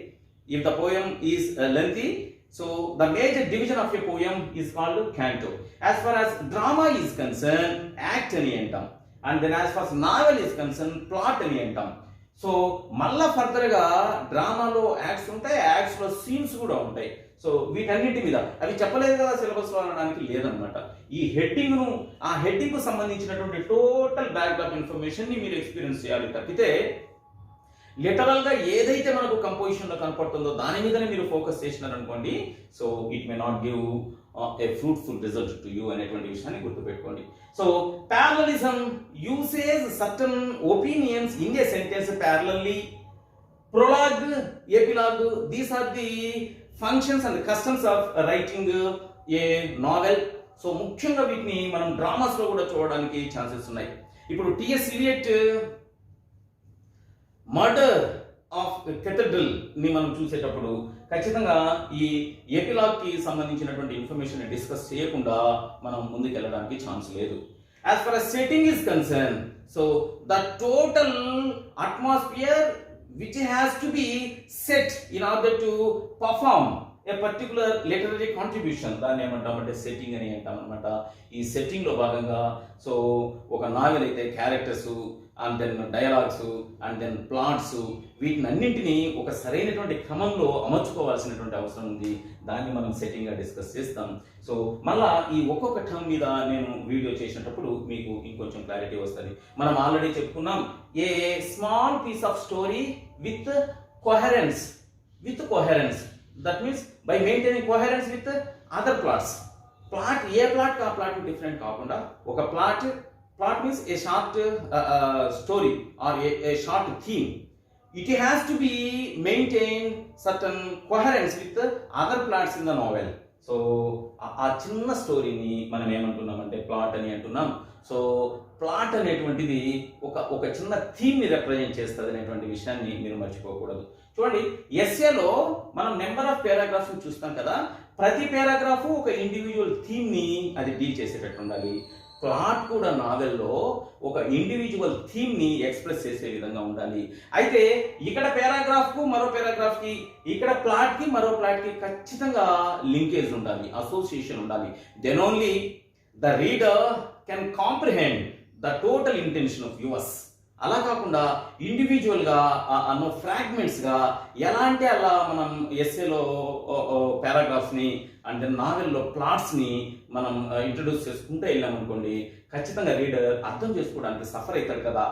if the poem is lengthy, so the major division of a poem is called canto. As far as drama is concerned, act ani antam, and then as far as novel is concerned, plot ani antam. So మళ్ళా ఫర్దర్ గా డ్రామాలో యాక్ట్స్ ఉంటాయి, యాక్ట్స్ లో సీన్స్ కూడా ఉంటాయి. సో వీటన్నిటి మీద అవి చెప్పలేదు కదా సిలబస్ లో అనడానికి లేదనమాట. ఈ హెడ్డింగ్ ను, ఆ హెడ్డింగ్ కు సంబంధించినటువంటి టోటల్ బ్యాక్గ్రౌండ్ ఇన్ఫర్మేషన్ ని మీరు ఎక్స్పీరియన్స్ చేయాలి తప్పితే లిటరల్ గా ఏదైతే మనకు కంపోజిషన్ లో కనపడుతుందో దాని మీదనే మీరు ఫోకస్ చేసినారనుకోండి, so it may not give a fruitful result to you అనేటువంటి విషయాన్ని గుర్తుపెట్టుకోండి. So parallelism usage certain opinions in a sentence parallelly. Prologue, epilogue, these are the functions and customs of writing a novel. So ముఖ్యంగా వీటిని మనం డ్రామాస్ లో కూడా చూడడానికి ఛాన్సెస్ ఉన్నాయి. ఇప్పుడు TS Elliot murder of cathedral ని మనం చూసేటప్పుడు ఖచ్చితంగా ఈ ఎపిలాగ్ కి సంబంధించినటువంటి ఇన్ఫర్మేషన్ డిస్కస్ చేయకుండా మనం ముందుకు వెళ్ళడానికి ఛాన్స్ లేదు. As for as setting is concerned, so the total atmosphere which has to be set in order to perform a particular literary contribution, దాన్ని ఏమంటామంటే సెట్టింగ్ అని అంటాం అనమాట. ఈ సెట్టింగ్ లో భాగంగా సో ఒక నావెల్ అయితే characters and then dialogues and then plots, వీటిని అన్నింటినీ ఒక సరైనటువంటి క్రమంలో అమర్చుకోవాల్సినటువంటి అవసరం ఉంది. దాన్ని మనం సెట్టింగ్ గా డిస్కస్ చేస్తాం. సో మళ్ళా ఈ ఒక్కొక్క టర్మ్ మీద నేను వీడియో చేసినప్పుడు మీకు ఇంకొంచెం క్లారిటీ వస్తుంది. మనం ఆల్రెడీ చెప్పుకున్నాం, a small piece of story with coherence. That means by maintaining coherence with other plots. Plot a plot ఆ ప్లాట్ డిఫరెంట్ కాకుండా ఒక plot means a short story or a short theme. It has to be maintained certain coherence with the other plots in the novel. So ఆ చిన్న స్టోరీని మనం ఏమంటున్నామంటే ప్లాట్ అని అంటున్నాం. సో ప్లాట్ అనేటువంటిది ఒక చిన్న థీమ్ ని రిప్రజెంట్ చేస్తుంది అనేటువంటి విషయాన్ని మీరు మర్చిపోకూడదు. చూడండి, ఎస్ఏలో మనం నెంబర్ ఆఫ్ పారాగ్రాఫ్స్ చూస్తాం కదా, ప్రతి పారాగ్రాఫ్ ఒక ఇండివిజువల్ థీమ్ ని అది డీల్ చేసేటట్టు ఉండాలి. ప్లాట్ కూడా నావెల్లో ఒక ఇండివిజువల్ థీమ్ ని ఎక్స్ప్రెస్ చేసే విధంగా ఉండాలి. అయితే ఇక్కడ పారాగ్రాఫ్ కు మరో పారాగ్రాఫ్ కి, ఇక్కడ ప్లాట్ కి మరో ప్లాట్ కి ఖచ్చితంగా లింకేజ్ ఉండాలి, అసోసియేషన్ ఉండాలి. Then only the reader can comprehend the total intention of yours. అలా కాకుండా ఇండివిజువల్ గా ఫ్రాగ్మెంట్స్ గా ఎలా అంటే అలా మనం ఎస్ఏలో పారాగ్రాఫ్స్ ని అంటే నావెల్లో ప్లాట్స్ ని మనం ఇంట్రడ్యూస్ చేసుకుంటూ వెళ్ళామనుకోండి, ఖచ్చితంగా రీడర్ అర్థం చేసుకోవడానికి సఫర్ అవుతాడు కదా.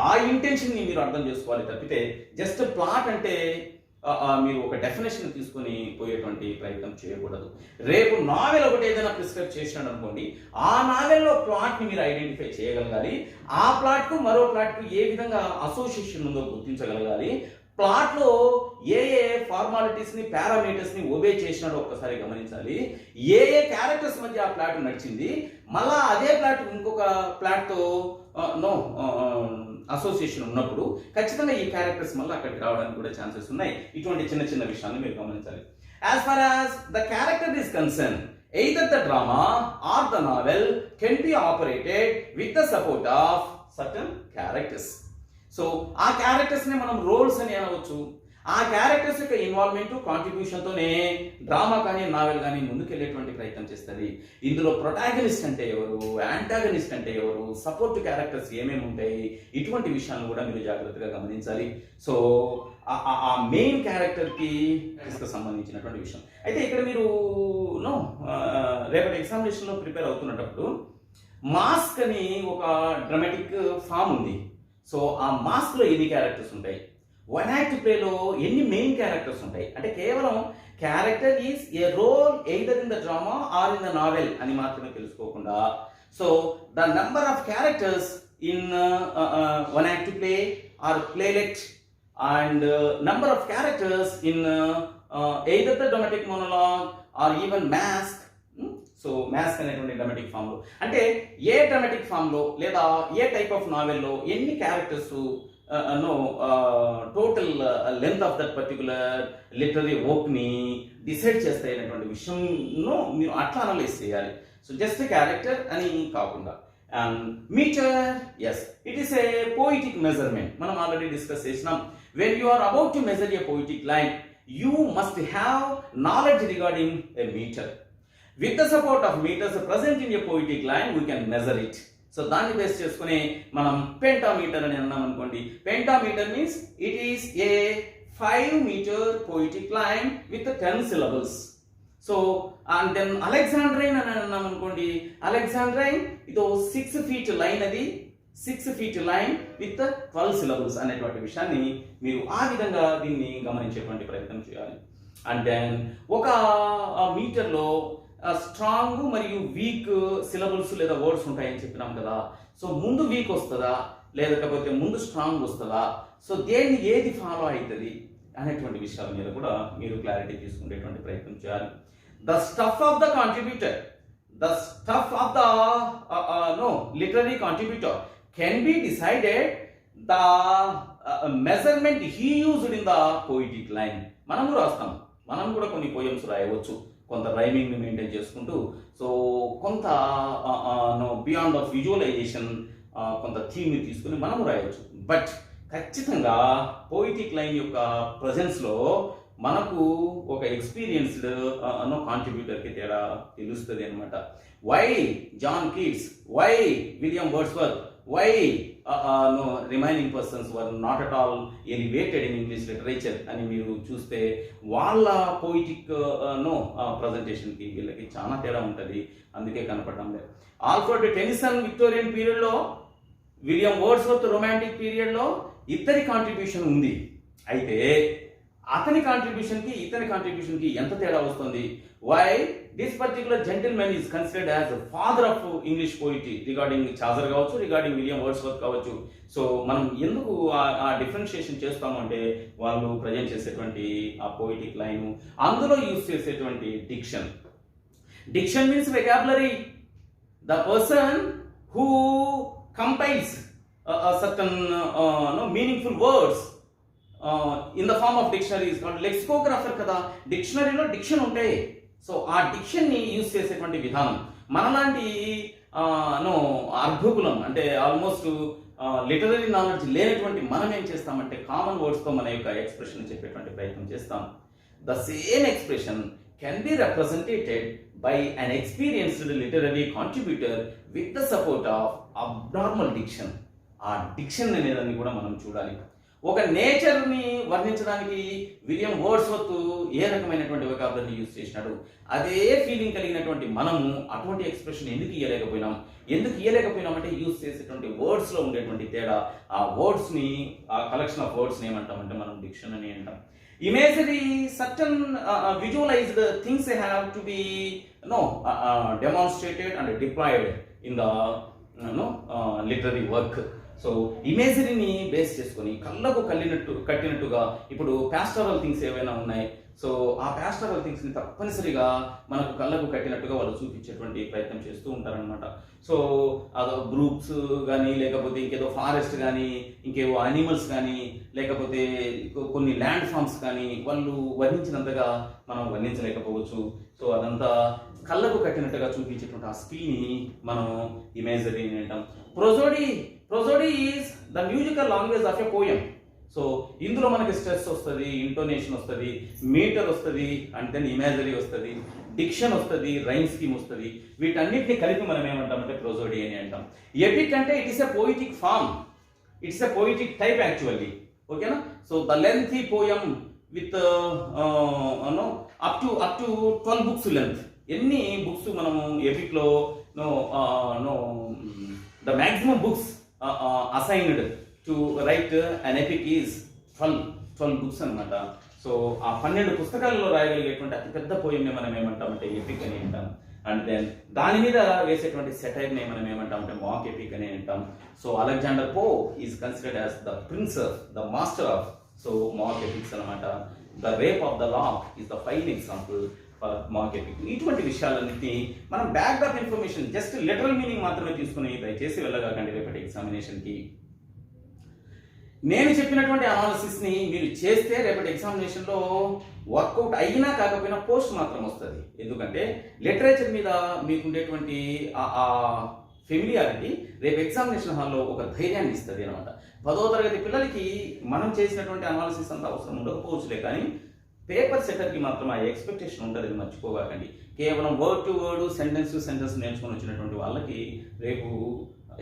ఆ ఇంటెన్షన్ ని మీరు అర్థం చేసుకోవాలి తప్పితే జస్ట్ ప్లాట్ అంటే మీరు ఒక డెఫినేషన్ తీసుకొని పోయేటువంటి ప్రయత్నం చేయకూడదు. రేపు నావెల్ ఒకటి ఏదైనా ప్రిస్క్రైబ్ చేసినాడు అనుకోండి, ఆ నావెల్లో ప్లాట్ని మీరు ఐడెంటిఫై చేయగలగాలి. ఆ ప్లాట్కు మరో ప్లాట్కు ఏ విధంగా అసోసియేషన్ ఉందో గుర్తించగలగాలి. ప్లాట్లో ఏ ఫార్మాలిటీస్ని పారామీటర్స్ని ఒబే చేసినాడో ఒక్కసారి గమనించాలి. ఏ క్యారెక్టర్స్ మధ్య ఆ ప్లాట్ నడిచింది, మళ్ళా అదే ప్లాట్ ఇంకొక ప్లాట్తో అసోసియేషన్ ఉన్నప్పుడు ఖచ్చితంగా ఈ క్యారెక్టర్స్ మళ్ళీ అక్కడికి రావడానికి కూడా ఛాన్సెస్ ఉన్నాయి. ఇటువంటి చిన్న చిన్న విషయాన్ని మీరు గమనించాలి. As far as the character is concern, either the drama or the novel can be operated with the support of certain characters. So ఆ క్యారెక్టర్స్ని మనం రోల్స్ అని అనవచ్చు. ఆ క్యారెక్టర్స్ యొక్క ఇన్వాల్వ్మెంట్ కాంట్రిబ్యూషన్తోనే డ్రామా కానీ నావెల్ కానీ ముందుకెళ్ళేటువంటి ప్రయత్నం చేస్తుంది. ఇందులో ప్రొటాగనిస్ట్ అంటే ఎవరు, యాంటాగనిస్ట్ అంటే ఎవరు, సపోర్ట్ క్యారెక్టర్స్ ఏమేమి ఉంటాయి, ఇటువంటి విషయాలను కూడా మీరు జాగ్రత్తగా గమనించాలి. సో ఆ మెయిన్ క్యారెక్టర్కి సంబంధించినటువంటి విషయం. అయితే ఇక్కడ మీరు రేపటి ఎగ్జామినేషన్లో ప్రిపేర్ అవుతున్నప్పుడు మాస్క్ అని ఒక డ్రామాటిక్ ఫామ్ ఉంది. సో ఆ మాస్క్లో ఎన్ని క్యారెక్టర్స్ ఉంటాయి, వన్ యాక్ట్ ప్లేలో ఎన్ని మెయిన్ క్యారెక్టర్స్ ఉంటాయి, అంటే కేవలం character is a role either in the drama or in the novel అని మాత్రమే తెలుసుకోకుండా, so the number of characters in one act play or playlet and number of characters in either the dramatic monologue or even masque. So masque అనేటువంటి డ్రామాటిక్ ఫామ్లో, అంటే ఏ డ్రామాటిక్ ఫామ్లో లేదా ఏ టైప్ ఆఫ్ నావెల్లో ఎన్ని characters total length of that particular literary వర్క్ని డిసైడ్ చేస్తాయి అనేటువంటి విషయంలో మీరు అట్లా అనలైజ్ చేయాలి. సో జస్ట్ క్యారెక్టర్ అని కాకుండా. And meter, yes, it is a poetic measurement. మనం ఆల్రెడీ డిస్కస్ చేసినాం. When you are about to measure a poetic line, you must have knowledge regarding a meter. With the support of meters present in a poetic line, we can measure it. So దాన్ని బేస్ చేసుకుని మనం పెంటామీటర్ అని అన్నాం అనుకోండి. Pentameter means it is a 5 metre poetic line with 10 syllables. So and then alexandrine అని అన్నాం అనుకోండి. అలెగ్జాండ్రైన్ ఇదో 6 feet లైన్, అది 6 feet లైన్ విత్ 12 syllables అనేటువంటి విషయాన్ని మీరు ఆ విధంగా దీన్ని గమనించేటువంటి ప్రయత్నం చేయాలి. అండ్ దెన్ ఒక మీటర్లో స్ట్రాంగ్ మరియు వీక్ సిలబుల్స్ లేదా వర్డ్స్ ఉంటాయని చెప్పినాం కదా. సో ముందు వీక్ వస్తుందా లేకపోతే ముందు స్ట్రాంగ్ వస్తుందా, సో దేన్ని ఏది ఫాలో అవుతుంది అనేటువంటి విషయాల మీద కూడా మీరు క్లారిటీ తీసుకునేటువంటి ప్రయత్నం చేయాలి. The stuff of the contributor, the stuff of the literary contributor can be decided the measurement he used in the poetic line. మనము రాస్తాం, మనం కూడా కొన్ని పోయమ్స్ రాయవచ్చు కొంత రైమింగ్ని మెయింటైన్ చేసుకుంటూ. సో కొంత బియాండ్ ఆఫ్ విజువలైజేషన్ కొంత థీమ్ని తీసుకుని మనము రాయవచ్చు. బట్ ఖచ్చితంగా పోయిటిక్ లైన్ యొక్క ప్రజెన్స్లో మనకు ఒక ఎక్స్పీరియన్స్డ్ కాంట్రిబ్యూటర్కి తేడా తెలుస్తుంది అనమాట. Why John Keats, why William Wordsworth, why remaining persons were not at all elevated in English literature అని మీరు చూస్తే వాళ్ళ పోయిటిక్ ప్రజెంటేషన్కి వీళ్ళకి చాలా తేడా ఉంటుంది. అందుకే కనపడడం లేదు. ఆల్ఫ్రెడ్ టెనిసన్ విక్టోరియన్ పీరియడ్లో, విలియం వర్డ్స్వర్త్ రొమాంటిక్ పీరియడ్లో ఇద్దరి కాంట్రిబ్యూషన్ ఉంది. అయితే అతని కాంట్రిబ్యూషన్కి ఇతని కాంట్రిబ్యూషన్కి ఎంత తేడా వస్తుంది? Why this particular gentlemen is considered as father of English poetry regarding Chaucer కావచ్చు, రిగార్డింగ్ విలియం వర్డ్స్వర్త్ కావచ్చు. సో మనం ఎందుకు ఆ డిఫరెన్షియేషన్ చేస్తాము అంటే వాళ్ళు ప్రజెంట్ చేసేటువంటి ఆ పోయిటిక్ లైన్, అందులో యూజ్ చేసేటువంటి diction. Diction means vocabulary, the person who compiles certain meaningful words in the form of dictionary is called lexicographer కదా. డిక్షనరీలో డిక్షన్ ఉంటాయి. సో ఆ డిక్షన్ని యూజ్ చేసేటువంటి విధానం మనలాంటి అర్భకులం, అంటే ఆల్మోస్ట్ లిటరరీ నాలెడ్జ్ లేనటువంటి మనం ఏం చేస్తామంటే కామన్ వర్డ్స్తో మన యొక్క ఎక్స్ప్రెషన్ చెప్పేటువంటి ప్రయత్నం చేస్తాం. The same expression can be representated by an experienced literary contributor with the support of abnormal diction. ఆ డిక్షన్ అనేదాన్ని కూడా మనం చూడాలి. ఒక నేచర్ని వర్ణించడానికి విలియం వర్డ్స్వర్త్ ఏ రకమైనటువంటి వొకాబులరీని యూజ్ చేసినాడు, అదే ఫీలింగ్ కలిగినటువంటి మనము అటువంటి ఎక్స్ప్రెషన్ ఎందుకు ఇయ్యలేకపోయినాం అంటే యూజ్ చేసేటువంటి వర్డ్స్లో ఉండేటువంటి తేడా. ఆ వర్డ్స్ని, ఆ కలెక్షన్ ఆఫ్ వర్డ్స్ని ఏమంటామంటే మనం డిక్షన్ అని అంటాం. Imagery, certain visualized things have to be demonstrated and deployed in the literary work. సో ఇమేజరీని బేస్ చేసుకొని కళ్ళకు కట్టినట్టుగా ఇప్పుడు పాస్టరల్ థింగ్స్ ఏవైనా ఉన్నాయి, సో ఆ పాస్టరల్ థింగ్స్ని తప్పనిసరిగా మనకు కళ్ళకు కట్టినట్టుగా వాళ్ళు చూపించేటువంటి ప్రయత్నం చేస్తూ ఉంటారనమాట. సో అదో గ్రూప్స్ కానీ, లేకపోతే ఇంకేదో ఫారెస్ట్ కానీ, ఇంకేవో అనిమల్స్ కానీ, లేకపోతే కొన్ని ల్యాండ్ ఫామ్స్ కానీ వాళ్ళు వర్ణించినంతగా మనం వర్ణించలేకపోవచ్చు. సో అదంతా కళ్ళకు కట్టినట్టుగా చూపించేటువంటి ఆ స్కిల్ని మనం ఇమేజరీ అని అంటాం. Prosody is the musical language of a poem. So ఇందులో మనకి స్ట్రెస్ వస్తుంది, ఇంటోనేషన్ వస్తుంది, మీటర్ వస్తుంది, అండ్ దెన్ ఇమేజరీ వస్తుంది, డిక్షన్ వస్తుంది, రైమ్ స్కీమ్ వస్తుంది. వీటన్నిటిని కలిపి మనం ఏమంటామంటే ప్రొజోడీ అని అంటాం. ఎపిక్ అంటే it is a poetic form, it's a poetic type actually. ఓకేనా? So the lengthy poem with up to 12 books length. ఎన్ని బుక్స్ మనము ఎపిక్లో the maximum books assigned to write an epic is 12 books అన్నమాట. సో ఆ 12 పుస్తకాలలో రాయగలిగేటువంటి అతి పెద్ద పోయంని మనం ఏమంటామంటే ఎపిక్ అని అంటాం. అండ్ దెన్ దాని మీద వేసేటువంటి సెటైర్ని మనం ఏమంటామంటే మాక్ ఎపిక్ అని అంటాం. So Alexander Pope is considered as the prince of the master of so mock epics అనమాట. The rape of the lock is the fine example mock epic. ఇటువంటి విషయాలన్నింటినీ మనం backup information just literal meaning మాత్రమే తీసుకుని దయచేసి వెళ్ళగాకండి రేపటి ఎగ్జామినేషన్కి. నేను చెప్పినటువంటి అనాలిసిస్ని మీరు చేస్తే రేపటి ఎగ్జామినేషన్లో వర్కౌట్ అయినా కాకపోయినా పోస్ట్ మాత్రం వస్తుంది. ఎందుకంటే లిటరేచర్ మీద మీకు ఉండేటువంటి ఆ ఫెమిలియారిటీ రేపు ఎగ్జామినేషన్ హాల్లో ఒక ధైర్యాన్ని ఇస్తుంది అనమాట. 10వ తరగతి పిల్లలకి మనం చేసినటువంటి అనాలిసిస్ అంత అవసరం ఉండకపోవచ్చులే, కానీ పేపర్ సెటర్కి మాత్రం ఆ ఎక్స్పెక్టేషన్ ఉంటుంది, మర్చిపోగాకండి. కేవలం word to word, sentence to sentence నేర్చుకొని వచ్చినటువంటి వాళ్ళకి రేపు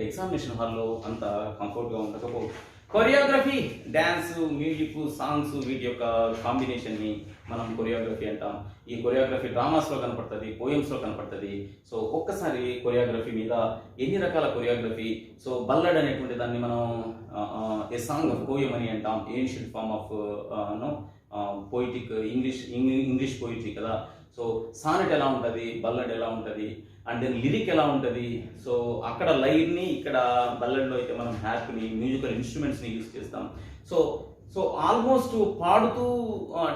ఎగ్జామినేషన్ హాల్లో అంత కంఫర్ట్గా ఉండకపోవచ్చు. కొరియోగ్రఫీ, డ్యాన్స్, మ్యూజిక్, సాంగ్స్ వీటి యొక్క కాంబినేషన్ని మనం కొరియోగ్రఫీ అంటాం. ఈ కొరియోగ్రఫీ డ్రామాస్లో కనపడుతుంది, పోయమ్స్లో కనపడుతుంది. సో ఒక్కసారి కొరియోగ్రఫీ మీద ఎన్ని రకాల కొరియోగ్రఫీ. సో బల్లడ్ అనేటువంటి దాన్ని మనం ఏ సాంగ్ ఆఫ్ పోయం అని అంటాం. Ancient form of poetic English poetry కదా. సో సానెట్ ఎలా ఉంటుంది, బల్లడ్ ఎలా ఉంటుంది, అండ్ దెన్ లిరిక్ ఎలా ఉంటుంది. సో అక్కడ లైర్ని, ఇక్కడ బల్లడ్లో అయితే మనం హ్యాపీని, మ్యూజికల్ ఇన్స్ట్రుమెంట్స్ని యూజ్ చేస్తాం. సో ఆల్మోస్ట్ పాడుతూ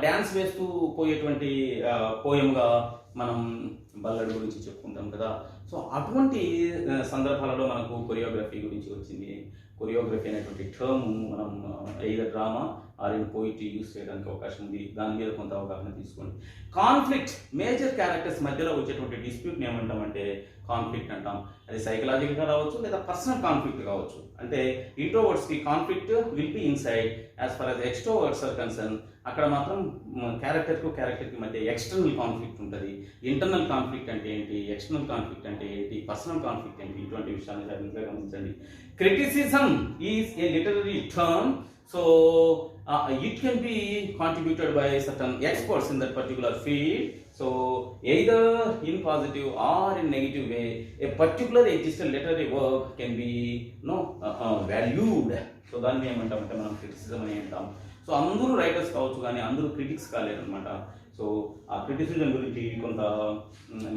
డ్యాన్స్ వేస్తూ పోయేటువంటి పోయంగా మనం బల్లడ్ గురించి చెప్పుకుంటాం కదా. సో అటువంటి సందర్భాలలో మనకు కొరియోగ్రఫీ గురించి వచ్చింది. కొరియోగ్రఫీ అనేటువంటి టర్మ్ మనం either drama or in poetry use చేయడానికి అవకాశం ఉంది. దాని మీద కొంత అవగాహన తీసుకోండి. కాన్ఫ్లిక్ట్, మేజర్ క్యారెక్టర్స్ మధ్యలో వచ్చేటువంటి డిస్ప్యూట్ని ఏమంటామంటే కాన్ఫ్లిక్ట్ అంటాం. అది సైకలాజికల్గా కావచ్చు, లేదా పర్సనల్ కాన్ఫ్లిక్ట్ కావచ్చు. అంటే ఇంట్రోవర్ట్స్కి conflict will be inside. As far as extroverts are concern, అక్కడ మాత్రం క్యారెక్టర్కి మధ్య ఎక్స్టర్నల్ కాన్ఫ్లిక్ట్ ఉంటుంది. ఇంటర్నల్ కాన్ఫ్లిక్ట్ అంటే ఏంటి, ఎక్స్టర్నల్ కాన్ఫ్లిక్ట్ అంటే ఏంటి, పర్సనల్ కాన్ఫ్లిక్ట్ ఏంటి, ఇటువంటి విషయాన్ని జాగ్రత్తగా గమనించండి. Criticism is a literary term. So it can be contributed by certain experts in that particular field. So either in positive or in negative way, a particular existing literary work can be valued. So దాన్ని ఏమంటామంటే మనం క్రిటిసిజం అని అంటాం. సో అందరూ రైటర్స్ కావచ్చు, కానీ అందరూ క్రిటిక్స్ కాలేదన్నమాట. సో ఆ క్రిటిసిజం గురించి కొంత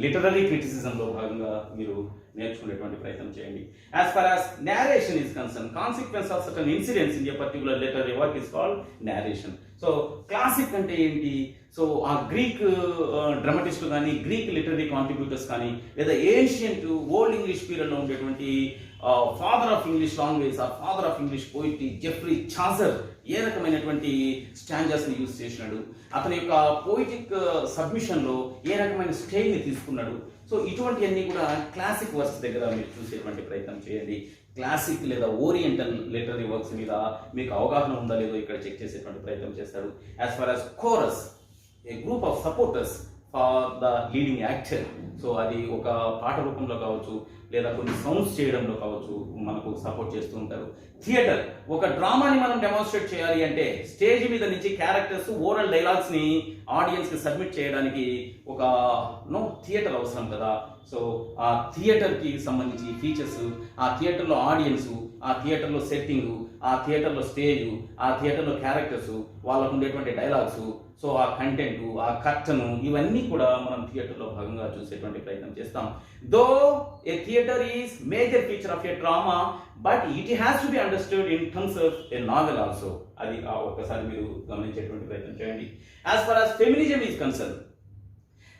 లిటరరీ క్రిటిసిజంలో భాగంగా మీరు నేర్చుకునేటువంటి ప్రయత్నం చేయండి. As far as narration is concerned, consequence of certain incidents in a particular literary work is called narration. So classic అంటే ఏంటి? సో ఆ గ్రీక్ డ్రామటిస్టులు కానీ, గ్రీక్ లిటరరీ కాంట్రిబ్యూటర్స్ కానీ, లేదా ఏన్షియంట్ ఓల్డ్ ఇంగ్లీష్ పీరియడ్లో ఉండేటువంటి ఫాదర్ ఆఫ్ ఇంగ్లీష్ లాంగ్వేజ్, ఆ father of English poetry Geoffrey Chaucer ఏ రకమైనటువంటి స్టాంజర్స్ని యూజ్ చేసినాడు, అతని యొక్క పోయిటిక్ సబ్మిషన్లో ఏ రకమైన స్టైల్ని తీసుకున్నాడు. సో ఇటువంటివన్నీ కూడా క్లాసిక్ వర్క్స్ దగ్గర మీరు చూసేటువంటి ప్రయత్నం చేయండి. క్లాసిక్ లేదా ఓరియంటల్ లిటరరీ వర్క్స్ మీద మీకు అవగాహన ఉందా లేదో ఇక్కడ చెక్ చేసేటువంటి ప్రయత్నం చేస్తారు. As far as chorus, A group of supporters for the leading actor. So అది ఒక పాట రూపంలో కావచ్చు, లేదా కొన్ని సౌండ్స్ చేయడంలో కావచ్చు, మనకు సపోర్ట్ చేస్తూ ఉంటారు. థియేటర్, ఒక డ్రామాని మనం డెమాన్స్ట్రేట్ చేయాలి అంటే స్టేజ్ మీద నుంచి క్యారెక్టర్స్ ఓరల్ డైలాగ్స్ని ఆడియన్స్కి సబ్మిట్ చేయడానికి ఒక థియేటర్ అవసరం కదా. సో ఆ థియేటర్కి సంబంధించి ఫీచర్స్, ఆ థియేటర్లో ఆడియన్స్, ఆ థియేటర్లో సెట్టింగ్, ఆ థియేటర్లో స్టేజ్, ఆ థియేటర్లో క్యారెక్టర్స్, వాళ్ళకు ఉండేటువంటి డైలాగ్స్, సో ఆ కంటెంట్, ఆ కర్టను, ఇవన్నీ కూడా మనం థియేటర్లో భాగంగా చూసేటువంటి ప్రయత్నం చేస్తాం. Though a theatre is major feature of a drama, but it has to be understood in terms of a novel also. అది ఒక్కసారి మీరు గమనించేటువంటి ప్రయత్నం చేయండి. As far as feminism is concern,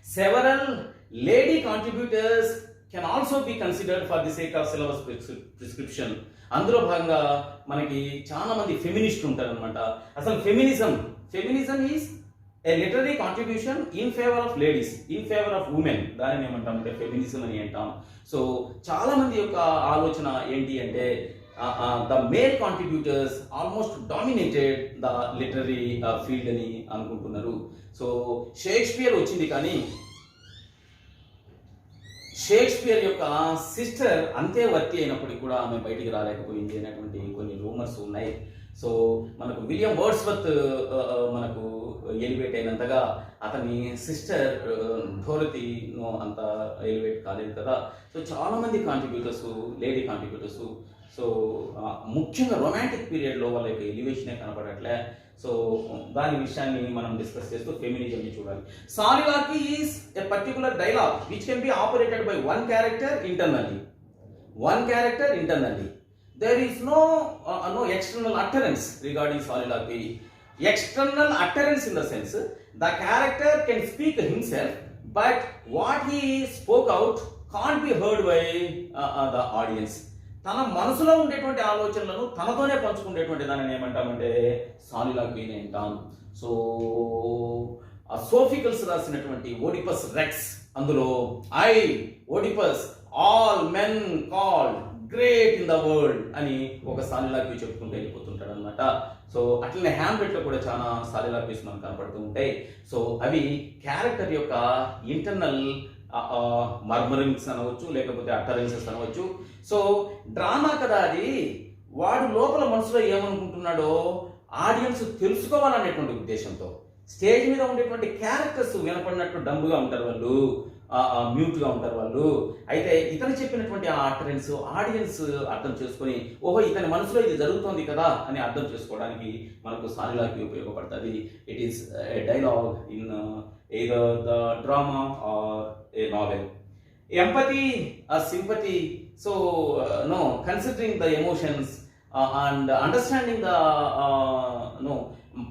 several lady contributors can also be considered for the sake of syllabus prescription. అందులో భాగంగా మనకి చాలా మంది ఫెమినిస్ట్ ఉంటారనమాట. అసలు feminism is a literary contribution in favour of ladies, in favour of women. దానిని ఏమంటామంటే ఫెమినిజం అని అంటాం. సో చాలా మంది యొక్క ఆలోచన ఏంటి అంటే the male contributors almost dominated the literary field అని అనుకుంటున్నారు. సో షేక్స్పియర్ వచ్చింది, కానీ షేక్స్పియర్ యొక్క సిస్టర్ అంతే వర్తి అయినప్పటికీ కూడా ఆమె బయటికి రాలేకపోయింది అనేటువంటి కొన్ని రూమర్స్ ఉన్నాయి. సో మనకు విలియం వర్డ్స్వర్త్ మనకు ఎలివేట్ అయినంతగా అతని సిస్టర్ డోరతీను అంత ఎలివేట్ కాలేదు కదా. సో చాలా మంది కాంట్రిబ్యూటర్స్, లేడీ కాంట్రిబ్యూటర్స్, సో ముఖ్యంగా రొమాంటిక్ పీరియడ్లో వాళ్ళ యొక్క ఎలివేషనే కనపడట్లే. సో దాని విషయాన్ని మనం డిస్కస్ చేస్తూ ఫెమినిజంని చూడాలి. Soliloquy is a particular dialogue which can be operated by one character internally. There is no external utterance regarding soliloquy. External utterance in the sense the character can speak himself, but what he spoke out can't be heard by the audience. తన మనసులో ఉండేటువంటి ఆలోచనలను తనతోనే పంచుకునేటువంటి దానిని ఏమంటామంటే సాలిలాక్వీని అంటాం. సో సోఫికల్స్ రాసినటువంటి ఓడిపస్ రెక్స్, అందులో I Oedipus all men called great in the world అని ఒక సాలిలాక్వీ చెప్పుకుంటూ వెళ్ళిపోతుంటాడు అనమాట. సో అట్లనే హ్యామ్లెట్లో కూడా చాలా సాలిలాక్వీస్ మనకు కనపడుతూ ఉంటాయి. సో అవి క్యారెక్టర్ యొక్క ఇంటర్నల్ మర్మరింగ్స్ అనవచ్చు, లేకపోతే అటరెన్సెస్ అనవచ్చు. సో డ్రామా కదా అది, వాడు లోపల మనసులో ఏమనుకుంటున్నాడో ఆడియన్స్ తెలుసుకోవాలనేటువంటి ఉద్దేశంతో స్టేజ్ మీద ఉండేటువంటి క్యారెక్టర్స్ వినపడినట్టు డంబుగా ఉంటారు వాళ్ళు, మ్యూట్గా ఉంటారు వాళ్ళు. అయితే ఇతను చెప్పినటువంటి ఆ అటరెన్స్ ఆడియన్స్ అర్థం చేసుకొని, ఓహో ఇతని మనసులో ఇది జరుగుతోంది కదా అని అర్థం చేసుకోవడానికి మనకు సాలిలాక్వీ ఉపయోగపడుతుంది. It is A dialogue in either the drama or a novel. Empathy, sympathy, so considering the emotions and understanding the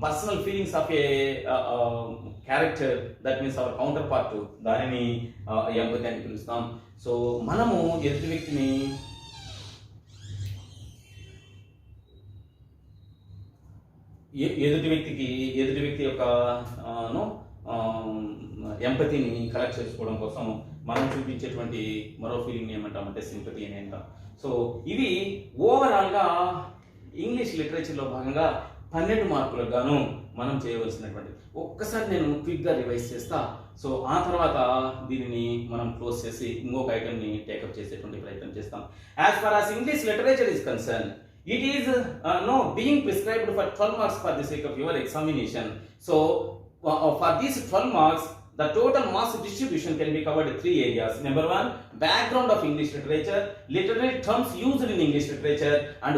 personal feelings of a character, that means our counterpart to దానిని empathy అని పిలుస్తాం. సో మనము ఎదుటి వ్యక్తి యొక్క ఎంపతిని కలెక్ట్ చేసుకోవడం కోసం మనం చూపించేటువంటి మరో ఫీలింగ్ ఏమంటామంటే సింపతి అని అంటాం. సో ఇవి ఓవరాల్గా ఇంగ్లీష్ లిటరేచర్లో భాగంగా 12 మార్కులకు గాను మనం చేయవలసినటువంటి. ఒక్కసారి నేను క్విక్గా రివైజ్ చేస్తా. సో ఆ తర్వాత దీనిని మనం క్లోజ్ చేసి ఇంకొక ఐటమ్ని టేకప్ చేసేటువంటి ప్రయత్నం చేస్తాం. As far as English literature is concern, it is being prescribed for 12 marks for the sake of your examination. So for these 12 marks, the total marks distribution can be covered in 3 areas. Number 1, background of English literature, literary terms used in English literature, and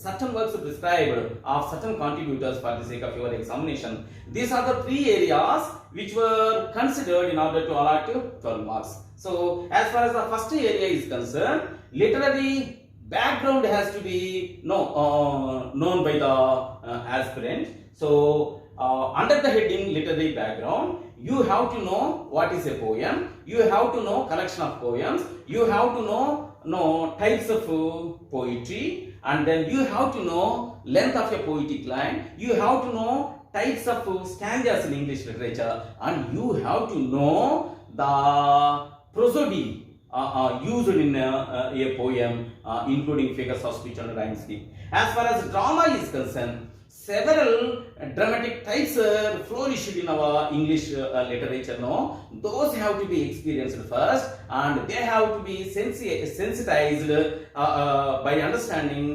certain works prescribed of certain contributors for the sake of your examination. These are the 3 areas which were considered in order to allot 12 marks. So as far as the first area is concerned, literary background has to be known by the aspirant. So under the heading literary background, you have to know what is a poem, you have to know collection of poems, you have to know types of poetry, and then you have to know length of a poetic line, you have to know types of stanzas in English literature, and you have to know the prosody used in a poem, including figures of speech and rhyme scheme. As far as drama is concerned, several dramatic types flourished in our English literature. Those have to be experienced first, and they have to be sensitized by understanding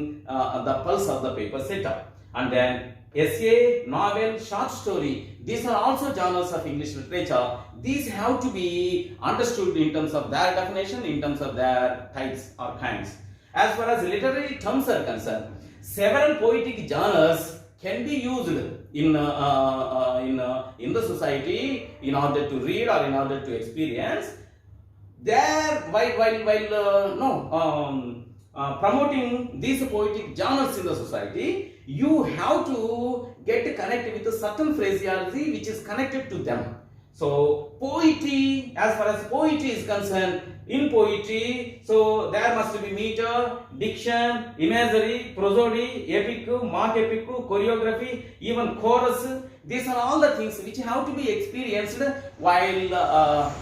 the pulse of the paper setup. And then essay, novel, short story, these are also genres of English literature. These have to be understood in terms of their definition, in terms of their types or kinds. As far as literary terms are concerned, several poetic genres can be used in the society in order to read or in order to experience. There, while promoting these poetic genres in the society, you have to get connected with a certain phraseology which is connected to them. So poetry, as far as poetry is concerned, in poetry, so there must be meter, diction, imagery, prosody, epic, mock epic, choreography, even chorus. These are all the things which have to be experienced while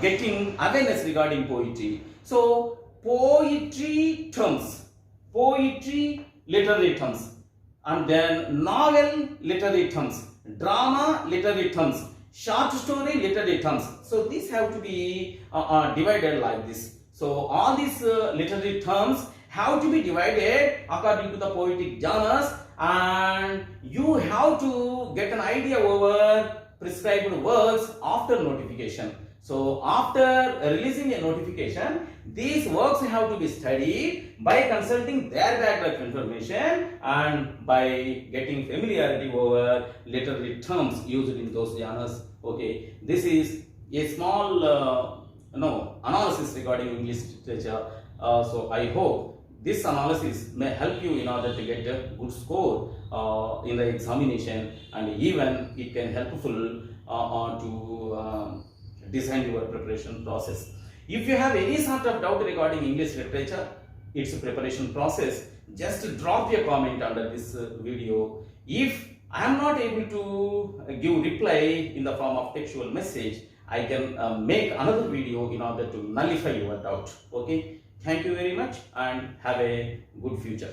getting awareness regarding poetry. So poetry terms, poetry literary terms, and then novel literary terms, drama literary terms, short story literary terms. So these have to be divided like this. So all these literary terms have to be divided according to the poetic genres, and you have to get an idea over prescribed works after notification. So after releasing a notification, these works have to be studied by consulting their background information and by getting familiarity over literary terms used in those genres. Okay, this is a small analysis regarding English literature. So I hope this analysis may help you in order to get a good score in the examination, and even it can helpful to design your preparation process. If you have any sort of doubt regarding English literature, its preparation process, just drop a comment under this video. If I am not able to give reply in the form of textual message, I can make another video in order to nullify your doubt. Okay, thank you very much and have a good future.